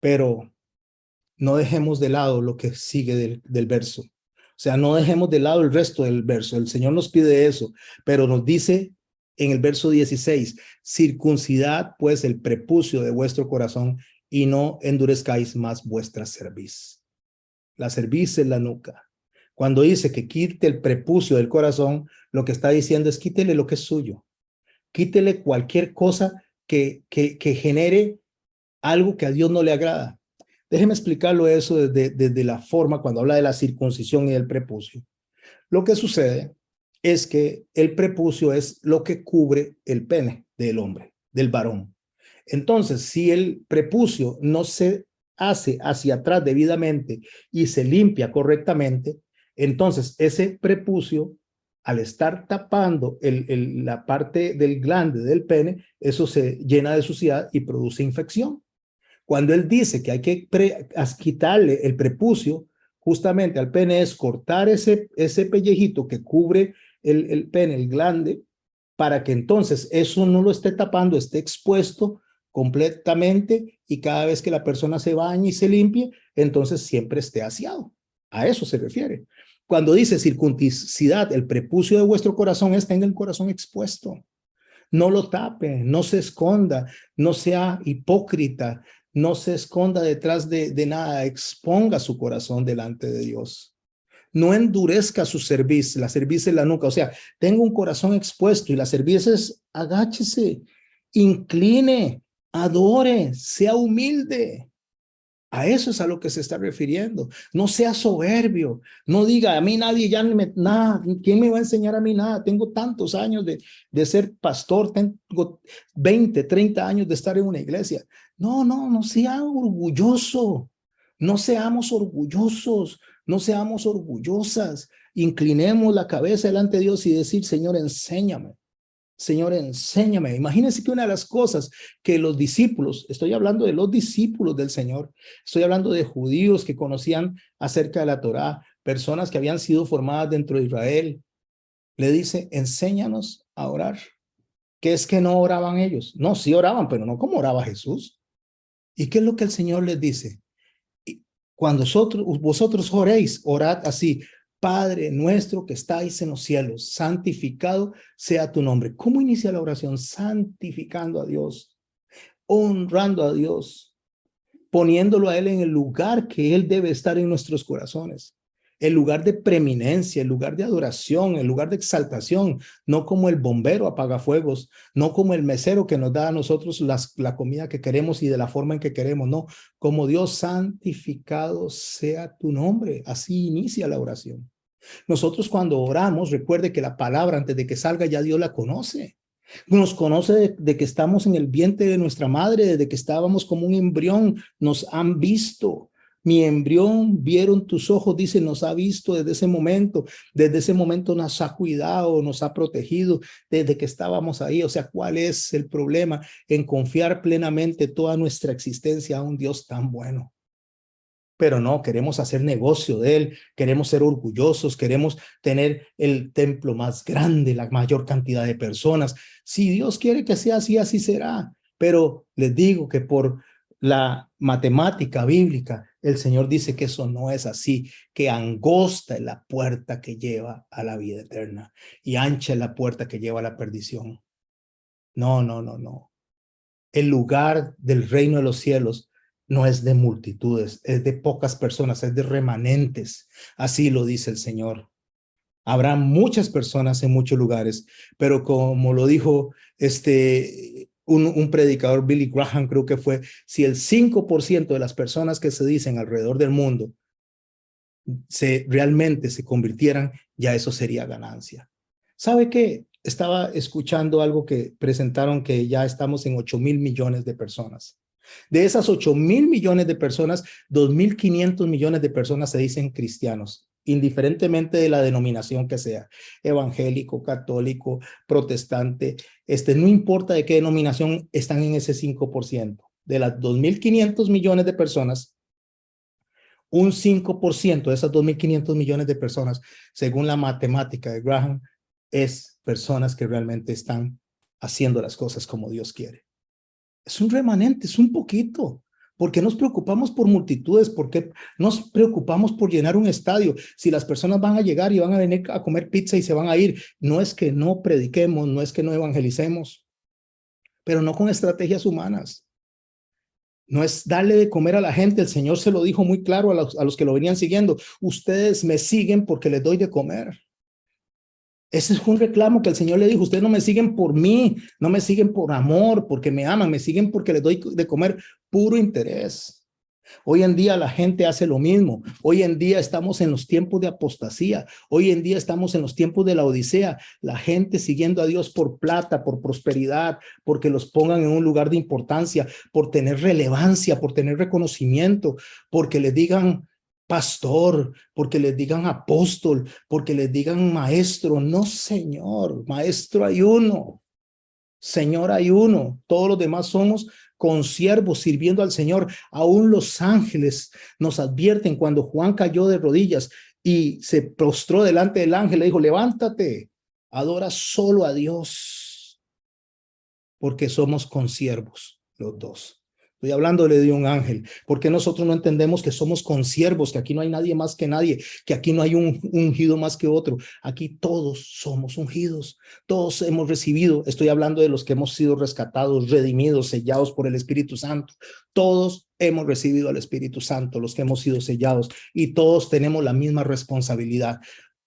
Pero no dejemos de lado lo que sigue del verso. O sea, no dejemos de lado el resto del verso. El Señor nos pide eso, pero nos dice en el verso 16: circuncidad pues el prepucio de vuestro corazón y no endurezcáis más vuestra cerviz. La cerviz es la nuca. Cuando dice que quite el prepucio del corazón, lo que está diciendo es: quítele lo que es suyo. Quítele cualquier cosa que genere algo que a Dios no le agrada. Déjeme explicarlo eso desde la forma, cuando habla de la circuncisión y del prepucio. Lo que sucede es que el prepucio es lo que cubre el pene del hombre, del varón. Entonces, si el prepucio no se hace hacia atrás debidamente y se limpia correctamente, entonces ese prepucio, al estar tapando la parte del glande del pene, eso se llena de suciedad y produce infección. Cuando él dice que hay que quitarle el prepucio justamente al pene, es cortar ese pellejito que cubre el pene, el glande, para que entonces eso no lo esté tapando, esté expuesto completamente, y cada vez que la persona se bañe y se limpie, entonces siempre esté aseado. A eso se refiere. Cuando dice circuncidad, el prepucio de vuestro corazón, es: tenga el corazón expuesto. No lo tape, no se esconda, no sea hipócrita, no se esconda detrás de nada, exponga su corazón delante de Dios. No endurezca su cerviz, la cerviz es la nuca, o sea, tenga un corazón expuesto, y la cerviz es: agáchese, incline, adore, sea humilde. A eso es a lo que se está refiriendo. No sea soberbio. No diga, a mí nadie ya ni me, nada, ¿quién me va a enseñar a mí nada? Tengo tantos años de ser pastor, tengo 20, 30 años de estar en una iglesia. No sea orgulloso. No seamos orgullosos, no seamos orgullosas. Inclinemos la cabeza delante de Dios y decir, Señor, enséñame. Señor, enséñame. Imagínense que una de las cosas que los discípulos, estoy hablando de los discípulos del Señor, estoy hablando de judíos que conocían acerca de la Torá, personas que habían sido formadas dentro de Israel, le dice, enséñanos a orar. ¿Qué es que no oraban ellos? No, sí oraban, pero no como oraba Jesús. ¿Y qué es lo que el Señor les dice? Cuando vosotros oréis, orad así, Padre nuestro que estáis en los cielos, santificado sea tu nombre. ¿Cómo inicia la oración? Santificando a Dios, honrando a Dios, poniéndolo a Él en el lugar que Él debe estar en nuestros corazones. El lugar de preeminencia, el lugar de adoración, el lugar de exaltación, no como el bombero apagafuegos, no como el mesero que nos da a nosotros la comida que queremos y de la forma en que queremos, no, como Dios, santificado sea tu nombre. Así inicia la oración. Nosotros cuando oramos, recuerde que la palabra antes de que salga ya Dios la conoce. Nos conoce de que estamos en el vientre de nuestra madre, desde que estábamos como un embrión, nos han visto. Mi embrión vieron tus ojos, dice, nos ha visto desde ese momento nos ha cuidado, nos ha protegido desde que estábamos ahí. O sea, ¿cuál es el problema en confiar plenamente toda nuestra existencia a un Dios tan bueno? Pero no, queremos hacer negocio de Él, queremos ser orgullosos, queremos tener el templo más grande, la mayor cantidad de personas. Si Dios quiere que sea así, así será. Pero les digo que por la matemática bíblica, el Señor dice que eso no es así, que angosta es la puerta que lleva a la vida eterna y ancha es la puerta que lleva a la perdición. No. El lugar del reino de los cielos no es de multitudes, es de pocas personas, es de remanentes. Así lo dice el Señor. Habrá muchas personas en muchos lugares, pero como lo dijo un predicador, Billy Graham, creo que fue, si el 5% de las personas que se dicen alrededor del mundo realmente se convirtieran, ya eso sería ganancia. ¿Sabe qué? Estaba escuchando algo que presentaron que ya estamos en 8,000 millones de personas. De esas 8,000 millones de personas, 2,500 millones de personas se dicen cristianos, indiferentemente de la denominación que sea, evangélico, católico, protestante, no importa de qué denominación están en ese 5%. De las 2,500 millones de personas, un 5% de esas 2,500 millones de personas, según la matemática de Graham, es personas que realmente están haciendo las cosas como Dios quiere. Es un remanente, es un poquito. ¿Por qué nos preocupamos por multitudes? ¿Por qué nos preocupamos por llenar un estadio? Si las personas van a llegar y van a venir a comer pizza y se van a ir, no es que no prediquemos, no es que no evangelicemos, pero no con estrategias humanas. No es darle de comer a la gente. El Señor se lo dijo muy claro a los que lo venían siguiendo. Ustedes me siguen porque les doy de comer. Ese es un reclamo que el Señor le dijo. Ustedes no me siguen por mí, no me siguen por amor, porque me aman, me siguen porque les doy de comer puro interés. Hoy en día la gente hace lo mismo. Hoy en día estamos en los tiempos de apostasía. Hoy en día estamos en los tiempos de la odisea. La gente siguiendo a Dios por plata, por prosperidad, porque los pongan en un lugar de importancia, por tener relevancia, por tener reconocimiento, porque les digan pastor, porque les digan apóstol, porque les digan maestro. No, Señor, maestro hay uno. Señor hay uno. Todos los demás somos consiervos sirviendo al Señor. Aún los ángeles nos advierten cuando Juan cayó de rodillas y se prostró delante del ángel, le dijo, levántate, adora solo a Dios, porque somos consiervos los dos. Estoy hablándole de un ángel. ¿Por qué nosotros no entendemos que somos consiervos, que aquí no hay nadie más que nadie, que aquí no hay un ungido más que otro? Aquí todos somos ungidos, todos hemos recibido. Estoy hablando de los que hemos sido rescatados, redimidos, sellados por el Espíritu Santo. Todos hemos recibido al Espíritu Santo, los que hemos sido sellados, y todos tenemos la misma responsabilidad.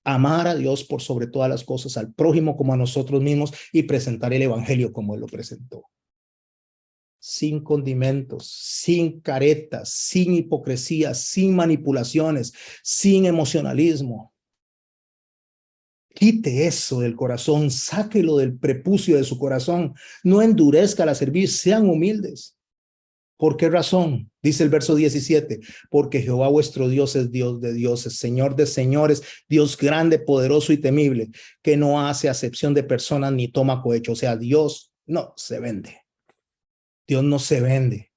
Amar a Dios por sobre todas las cosas, al prójimo como a nosotros mismos, y presentar el evangelio como Él lo presentó. sin condimentos, sin caretas, sin hipocresía, sin manipulaciones, sin emocionalismo. Quite eso del corazón, sáquelo del prepucio de su corazón. No endurezca la cerviz, sean humildes. ¿Por qué razón? Dice el verso 17, porque Jehová vuestro Dios es Dios de dioses, Señor de señores, Dios grande, poderoso y temible, que no hace acepción de personas ni toma cohecho. O sea, Dios no se vende. Dios no se vende.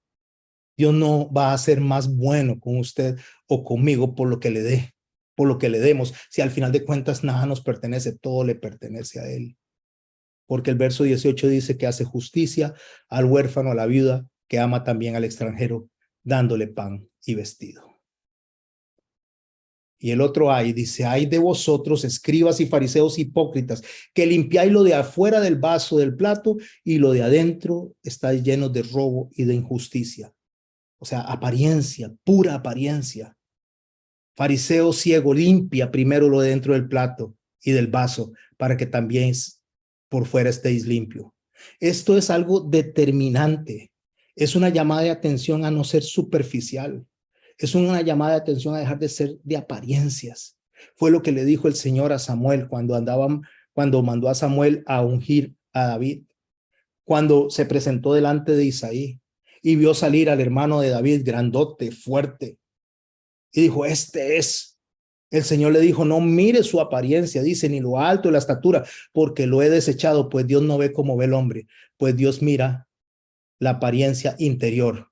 Dios no va a ser más bueno con usted o conmigo por lo que le dé, por lo que le demos. Si al final de cuentas nada nos pertenece, todo le pertenece a Él. Porque el verso 18 dice que hace justicia al huérfano, a la viuda, que ama también al extranjero, dándole pan y vestido. Y el otro ay, dice, ay de vosotros, escribas y fariseos hipócritas, que limpiáis lo de afuera del vaso del plato y lo de adentro estáis llenos de robo y de injusticia. O sea, apariencia, pura apariencia. Fariseo ciego, limpia primero lo de dentro del plato y del vaso para que también por fuera estéis limpio. Esto es algo determinante. Es una llamada de atención a no ser superficial. Es una llamada de atención a dejar de ser de apariencias. Fue lo que le dijo el Señor a Samuel cuando mandó a Samuel a ungir a David. Cuando se presentó delante de Isaí y vio salir al hermano de David, grandote, fuerte, y dijo, este es. El Señor le dijo, no mire su apariencia, dice, ni lo alto de la estatura, porque lo he desechado, pues Dios no ve como ve el hombre, pues Dios mira la apariencia interior.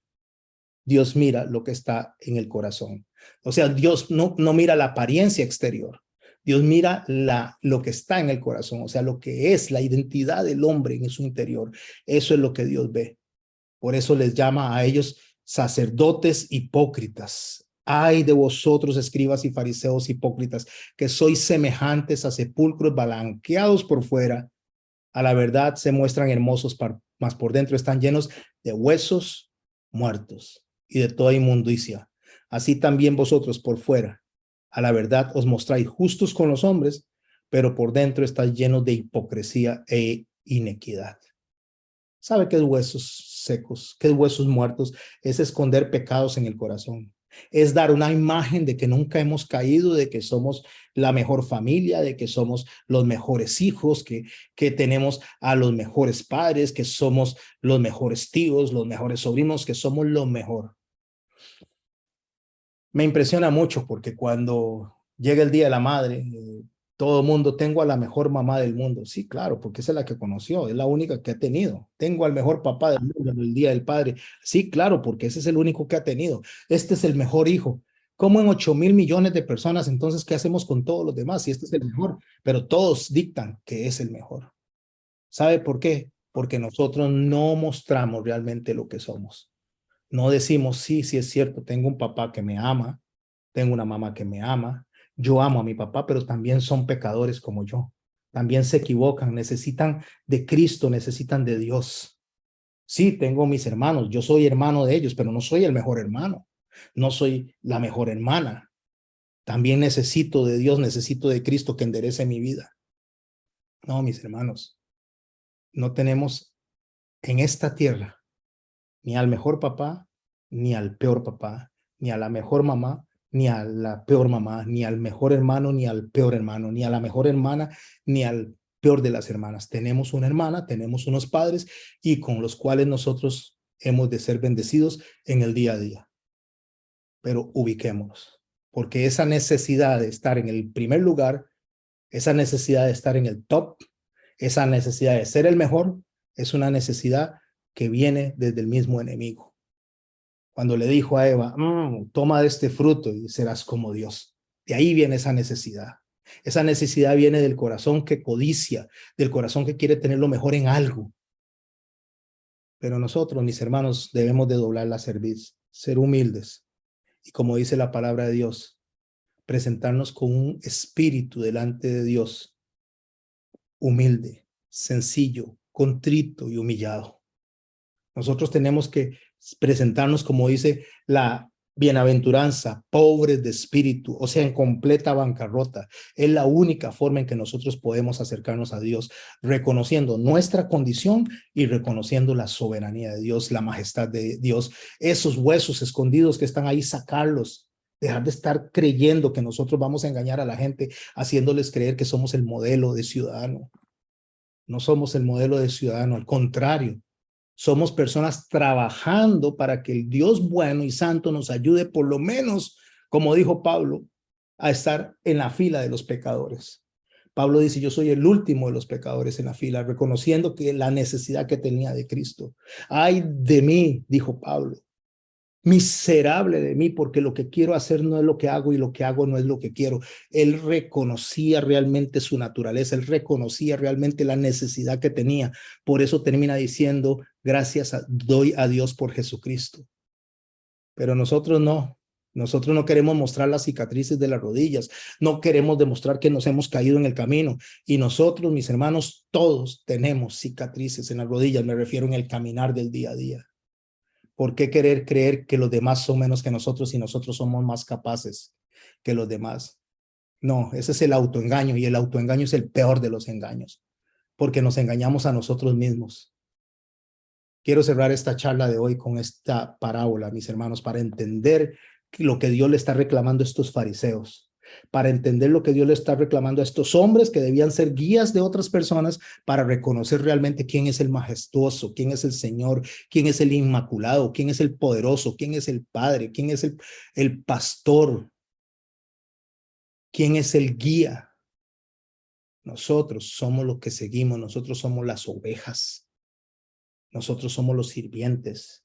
Dios mira lo que está en el corazón. O sea, Dios no mira la apariencia exterior. Dios mira lo que está en el corazón, o sea, lo que es la identidad del hombre en su interior. Eso es lo que Dios ve. Por eso les llama a ellos sacerdotes hipócritas. Ay de vosotros, escribas y fariseos hipócritas, que sois semejantes a sepulcros blanqueados por fuera. A la verdad se muestran hermosos, mas por dentro están llenos de huesos muertos y de toda inmundicia. Así también vosotros por fuera, a la verdad os mostráis justos con los hombres, pero por dentro estáis llenos de hipocresía e inequidad. ¿Sabe qué es huesos secos? ¿Qué es huesos muertos? Es esconder pecados en el corazón. Es dar una imagen de que nunca hemos caído, de que somos la mejor familia, de que somos los mejores hijos, que tenemos a los mejores padres, que somos los mejores tíos, los mejores sobrinos, que somos lo mejor. Me impresiona mucho porque cuando llega el Día de la Madre, todo el mundo, tengo a la mejor mamá del mundo. Sí, claro, porque esa es la que conoció, es la única que ha tenido. Tengo al mejor papá del mundo en el Día del Padre. Sí, claro, porque ese es el único que ha tenido. Este es el mejor hijo. ¿Cómo en 8.000 millones de personas? Entonces, ¿qué hacemos con todos los demás? Si este es el mejor, pero todos dictan que es el mejor. ¿Sabe por qué? Porque nosotros no mostramos realmente lo que somos. No decimos, sí, sí es cierto, tengo un papá que me ama, tengo una mamá que me ama, yo amo a mi papá, pero también son pecadores como yo. También se equivocan, necesitan de Cristo, necesitan de Dios. Sí, tengo mis hermanos, yo soy hermano de ellos, pero no soy el mejor hermano, no soy la mejor hermana. También necesito de Dios, necesito de Cristo que enderece mi vida. No, mis hermanos, no tenemos en esta tierra ni al mejor papá, ni al peor papá, ni a la mejor mamá, ni a la peor mamá, ni al mejor hermano, ni al peor hermano, ni a la mejor hermana, ni al peor de las hermanas. Tenemos una hermana, tenemos unos padres y con los cuales nosotros hemos de ser bendecidos en el día a día. Pero ubiquémonos, porque esa necesidad de estar en el primer lugar, esa necesidad de estar en el top, esa necesidad de ser el mejor, es una necesidad que viene desde el mismo enemigo. Cuando le dijo a Eva, toma de este fruto y serás como Dios. De ahí viene esa necesidad. Esa necesidad viene del corazón que codicia, del corazón que quiere tener lo mejor en algo. Pero nosotros, mis hermanos, debemos de doblar la cerviz, ser humildes. Y como dice la palabra de Dios, presentarnos con un espíritu delante de Dios, humilde, sencillo, contrito y humillado. Nosotros tenemos que presentarnos, como dice la bienaventuranza, pobres de espíritu, o sea, en completa bancarrota. Es la única forma en que nosotros podemos acercarnos a Dios, reconociendo nuestra condición y reconociendo la soberanía de Dios, la majestad de Dios. Esos huesos escondidos que están ahí, sacarlos. Dejar de estar creyendo que nosotros vamos a engañar a la gente, haciéndoles creer que somos el modelo de ciudadano. No somos el modelo de ciudadano, al contrario. Somos personas trabajando para que el Dios bueno y santo nos ayude, por lo menos, como dijo Pablo, a estar en la fila de los pecadores. Pablo dice, yo soy el último de los pecadores en la fila, reconociendo que la necesidad que tenía de Cristo. Ay de mí, dijo Pablo, miserable de mí, porque lo que quiero hacer no es lo que hago y lo que hago no es lo que quiero. Él reconocía realmente su naturaleza, él reconocía realmente la necesidad que tenía. Por eso termina diciendo, doy a Dios por Jesucristo. Pero nosotros no queremos mostrar las cicatrices de las rodillas, no queremos demostrar que nos hemos caído en el camino. Y nosotros, mis hermanos, todos tenemos cicatrices en las rodillas, me refiero en el caminar del día a día. ¿Por qué querer creer que los demás son menos que nosotros y nosotros somos más capaces que los demás? No, ese es el autoengaño, y el autoengaño es el peor de los engaños, porque nos engañamos a nosotros mismos. Quiero cerrar esta charla de hoy con esta parábola, mis hermanos, para entender lo que Dios le está reclamando a estos fariseos, para entender lo que Dios le está reclamando a estos hombres que debían ser guías de otras personas, para reconocer realmente quién es el majestuoso, quién es el Señor, quién es el inmaculado, quién es el poderoso, quién es el Padre, quién es el pastor, quién es el guía. Nosotros somos los que seguimos, nosotros somos las ovejas, nosotros somos los sirvientes.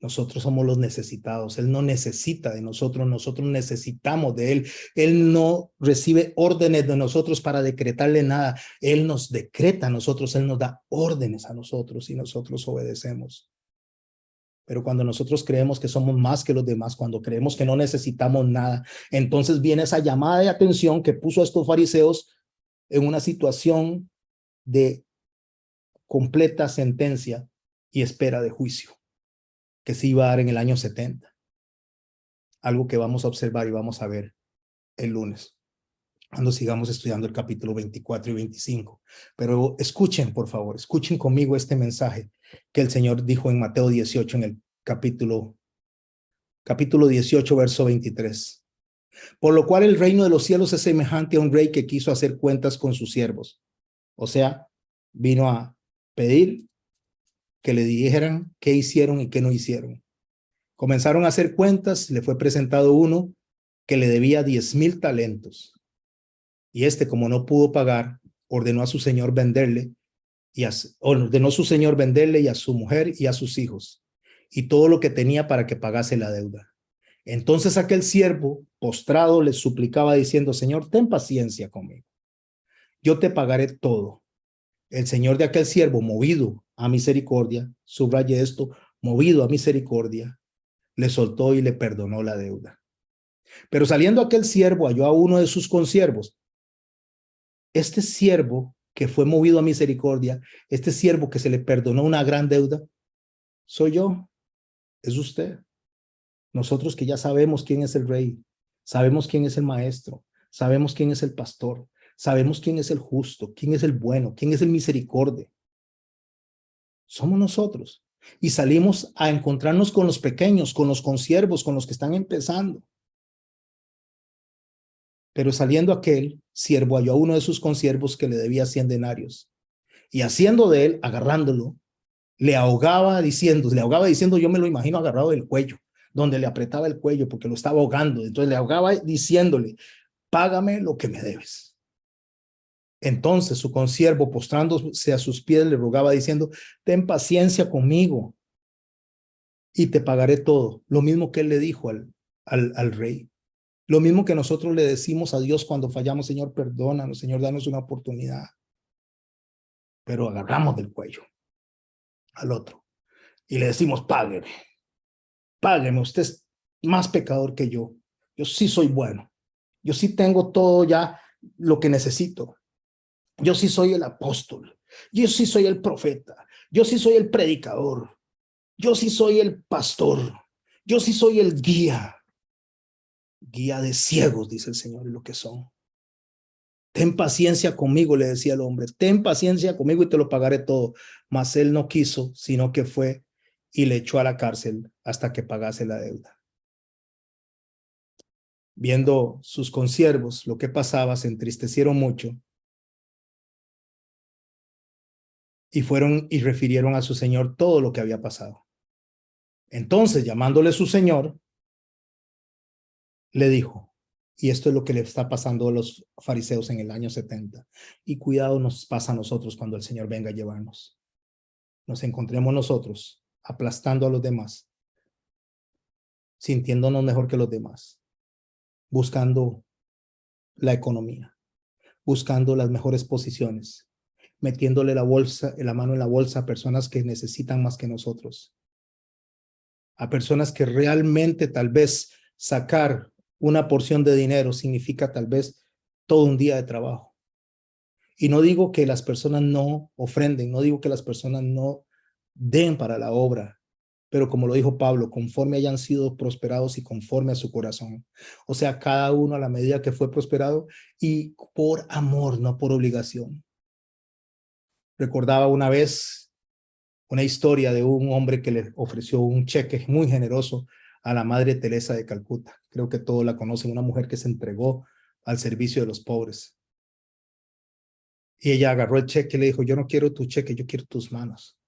Nosotros somos los necesitados. Él no necesita de nosotros, nosotros necesitamos de Él. Él no recibe órdenes de nosotros para decretarle nada. Él nos decreta a nosotros, Él nos da órdenes a nosotros y nosotros obedecemos. Pero cuando nosotros creemos que somos más que los demás, cuando creemos que no necesitamos nada, entonces viene esa llamada de atención que puso a estos fariseos en una situación de completa sentencia y espera de juicio, que se iba a dar en el año 70. Algo que vamos a observar y vamos a ver el lunes, cuando sigamos estudiando el capítulo 24 y 25. Pero escuchen, por favor, escuchen conmigo este mensaje que el Señor dijo en Mateo 18, en el capítulo 18, verso 23. Por lo cual el reino de los cielos es semejante a un rey que quiso hacer cuentas con sus siervos. O sea, vino a pedir que le dijeran qué hicieron y qué no hicieron. Comenzaron a hacer cuentas, le fue presentado uno que le debía 10,000 talentos. Y como no pudo pagar, ordenó a su señor venderle, y ordenó a su señor venderle y a su mujer y a sus hijos, y todo lo que tenía para que pagase la deuda. Entonces aquel siervo, postrado, le suplicaba diciendo, Señor, ten paciencia conmigo. Yo te pagaré todo. El señor de aquel siervo, movido a misericordia, subraye esto, movido a misericordia, le soltó y le perdonó la deuda. Pero saliendo aquel siervo, halló a uno de sus consiervos. Este siervo que fue movido a misericordia, este siervo que se le perdonó una gran deuda, soy yo, es usted. Nosotros que ya sabemos quién es el rey, sabemos quién es el maestro, sabemos quién es el pastor, sabemos quién es el justo, quién es el bueno, quién es el misericordia. Somos nosotros. Y salimos a encontrarnos con los pequeños, con los consiervos, con los que están empezando. Pero saliendo aquel siervo halló a uno de sus consiervos que le debía 100 denarios. Y haciendo de él, agarrándolo, le ahogaba diciendo, yo me lo imagino agarrado del cuello, donde le apretaba el cuello porque lo estaba ahogando. Entonces le ahogaba diciéndole, págame lo que me debes. Entonces su consiervo, postrándose a sus pies, le rogaba diciendo, ten paciencia conmigo y te pagaré todo. Lo mismo que él le dijo al rey. Lo mismo que nosotros le decimos a Dios cuando fallamos, Señor, perdónanos, Señor, danos una oportunidad. Pero agarramos del cuello al otro y le decimos, págueme, usted es más pecador que yo. Yo sí soy bueno. Yo sí tengo todo ya lo que necesito. Yo sí soy el apóstol. Yo sí soy el profeta. Yo sí soy el predicador. Yo sí soy el pastor. Yo sí soy el guía. Guía de ciegos, dice el Señor, y lo que son. Ten paciencia conmigo, le decía el hombre. Ten paciencia conmigo y te lo pagaré todo. Mas él no quiso, sino que fue y le echó a la cárcel hasta que pagase la deuda. Viendo sus consiervos lo que pasaba, se entristecieron mucho y fueron y refirieron a su señor todo lo que había pasado. Entonces, llamándole su señor, le dijo, y esto es lo que le está pasando a los fariseos en el año 70, y cuidado nos pasa a nosotros cuando el Señor venga a llevarnos. Nos encontremos nosotros aplastando a los demás, sintiéndonos mejor que los demás, buscando la economía, buscando las mejores posiciones, metiéndole la mano en la bolsa a personas que necesitan más que nosotros, a personas que realmente tal vez sacar una porción de dinero significa tal vez todo un día de trabajo. Y no digo que las personas no ofrenden, no digo que las personas no den para la obra, pero como lo dijo Pablo, conforme hayan sido prosperados y conforme a su corazón. O sea, cada uno a la medida que fue prosperado y por amor, no por obligación. Recordaba una vez una historia de un hombre que le ofreció un cheque muy generoso a la Madre Teresa de Calcuta. Creo que todos la conocen, una mujer que se entregó al servicio de los pobres. Y ella agarró el cheque y le dijo, yo no quiero tu cheque, yo quiero tus manos.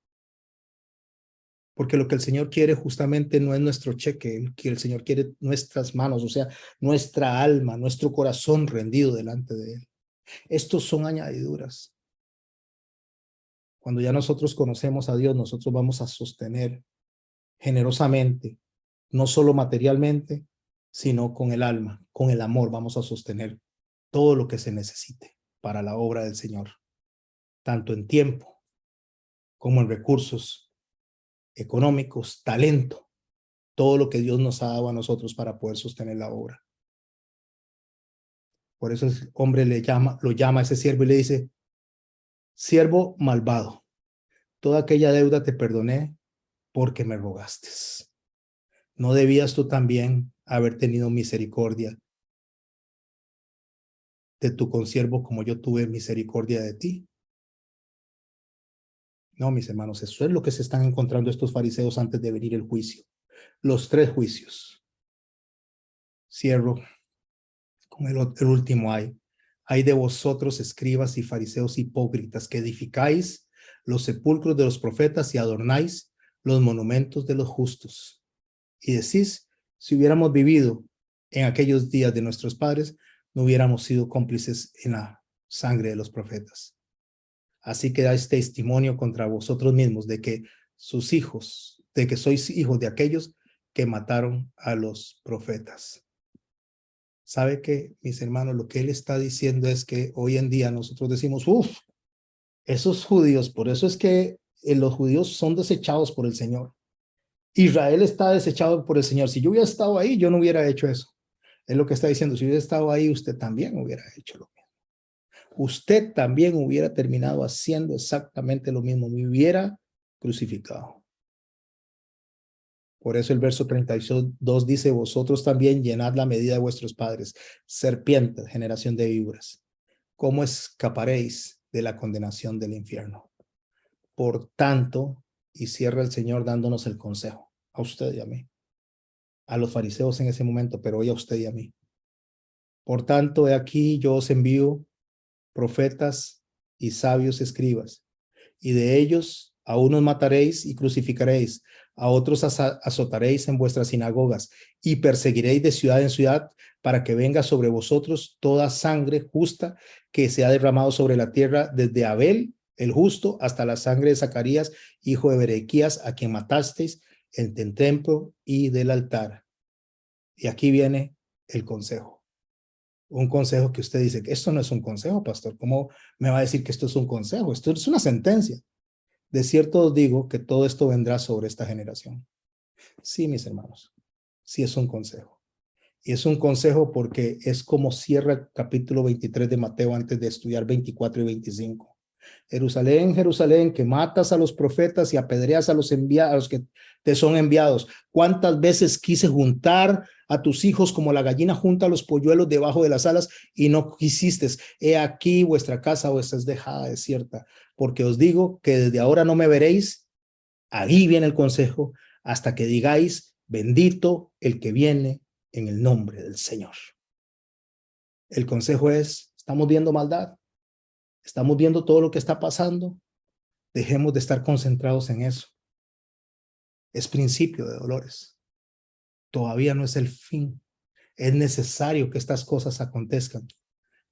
Porque lo que el Señor quiere justamente no es nuestro cheque, el Señor quiere nuestras manos, o sea, nuestra alma, nuestro corazón rendido delante de Él. Estos son añadiduras. Cuando ya nosotros conocemos a Dios, nosotros vamos a sostener generosamente, no solo materialmente, sino con el alma, con el amor, vamos a sostener todo lo que se necesite para la obra del Señor, tanto en tiempo como en recursos económicos, talento, todo lo que Dios nos ha dado a nosotros para poder sostener la obra. Por eso el hombre lo llama a ese siervo y le dice, siervo malvado, toda aquella deuda te perdoné porque me rogaste. ¿No debías tú también haber tenido misericordia de tu consiervo como yo tuve misericordia de ti? No, mis hermanos, eso es lo que se están encontrando estos fariseos antes de venir el juicio. Los 3 juicios. Cierro con el último hay. Hay de vosotros, escribas y fariseos hipócritas, que edificáis los sepulcros de los profetas y adornáis los monumentos de los justos. Y decís, si hubiéramos vivido en aquellos días de nuestros padres, no hubiéramos sido cómplices en la sangre de los profetas. Así que dais testimonio contra vosotros mismos de que sus hijos, de que sois hijos de aquellos que mataron a los profetas. ¿Sabe qué, mis hermanos? Lo que él está diciendo es que hoy en día nosotros decimos, esos judíos, por eso es que los judíos son desechados por el Señor. Israel está desechado por el Señor. Si yo hubiera estado ahí, yo no hubiera hecho eso. Es lo que está diciendo. Si hubiera estado ahí, usted también hubiera hecho lo mismo. Usted también hubiera terminado haciendo exactamente lo mismo. Me hubiera crucificado. Por eso el verso 32 dice, vosotros también llenad la medida de vuestros padres, serpientes, generación de víboras. ¿Cómo escaparéis de la condenación del infierno? Por tanto, y cierra el Señor dándonos el consejo, a usted y a mí, a los fariseos en ese momento, pero hoy a usted y a mí. Por tanto, he aquí yo os envío profetas y sabios escribas, y de ellos a unos mataréis y crucificaréis, a otros azotaréis en vuestras sinagogas y perseguiréis de ciudad en ciudad para que venga sobre vosotros toda sangre justa que se ha derramado sobre la tierra desde Abel, el justo, hasta la sangre de Zacarías, hijo de Berequías, a quien matasteis en el templo y del altar. Y aquí viene el consejo. Un consejo que usted dice, esto no es un consejo, pastor. ¿Cómo me va a decir que esto es un consejo? Esto es una sentencia. De cierto os digo que todo esto vendrá sobre esta generación. Sí, mis hermanos, sí es un consejo. Y es un consejo porque es como cierra el capítulo 23 de Mateo antes de estudiar 24 y 25. Jerusalén, Jerusalén, que matas a los profetas y apedreas a los enviados que te son enviados. ¿Cuántas veces quise juntar a tus hijos como la gallina junta a los polluelos debajo de las alas y no quisiste? He aquí vuestra casa vuestra es dejada desierta, porque os digo que desde ahora no me veréis. Ahí viene el consejo, hasta que digáis, bendito el que viene en el nombre del Señor. El consejo es, estamos viendo maldad, estamos viendo todo lo que está pasando, dejemos de estar concentrados en eso. Es principio de dolores, todavía no es el fin. Es necesario que estas cosas acontezcan,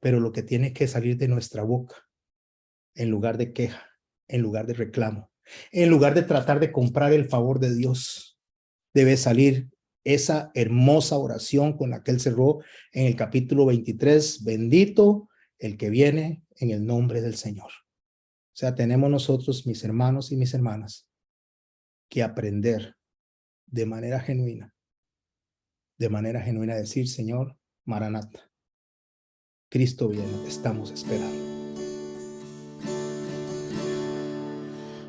pero lo que tiene que salir de nuestra boca, en lugar de queja, en lugar de reclamo, en lugar de tratar de comprar el favor de Dios, debe salir esa hermosa oración con la que él cerró en el capítulo 23, bendito el que viene en el nombre del Señor. O sea, tenemos nosotros, mis hermanos y mis hermanas, que aprender de manera genuina a decir, Señor, Maranata, Cristo viene, te estamos esperando.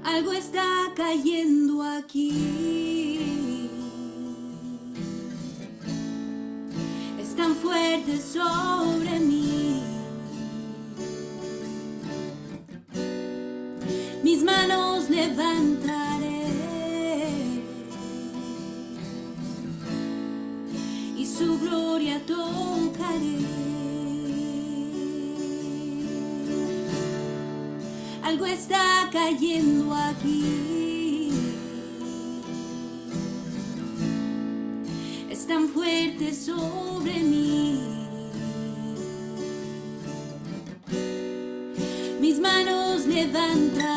Algo está cayendo aquí, es tan fuerte sobre mí. Mis manos levantaré y su gloria tocaré. Algo está cayendo aquí, es tan fuerte sobre mí. Mis manos levantaré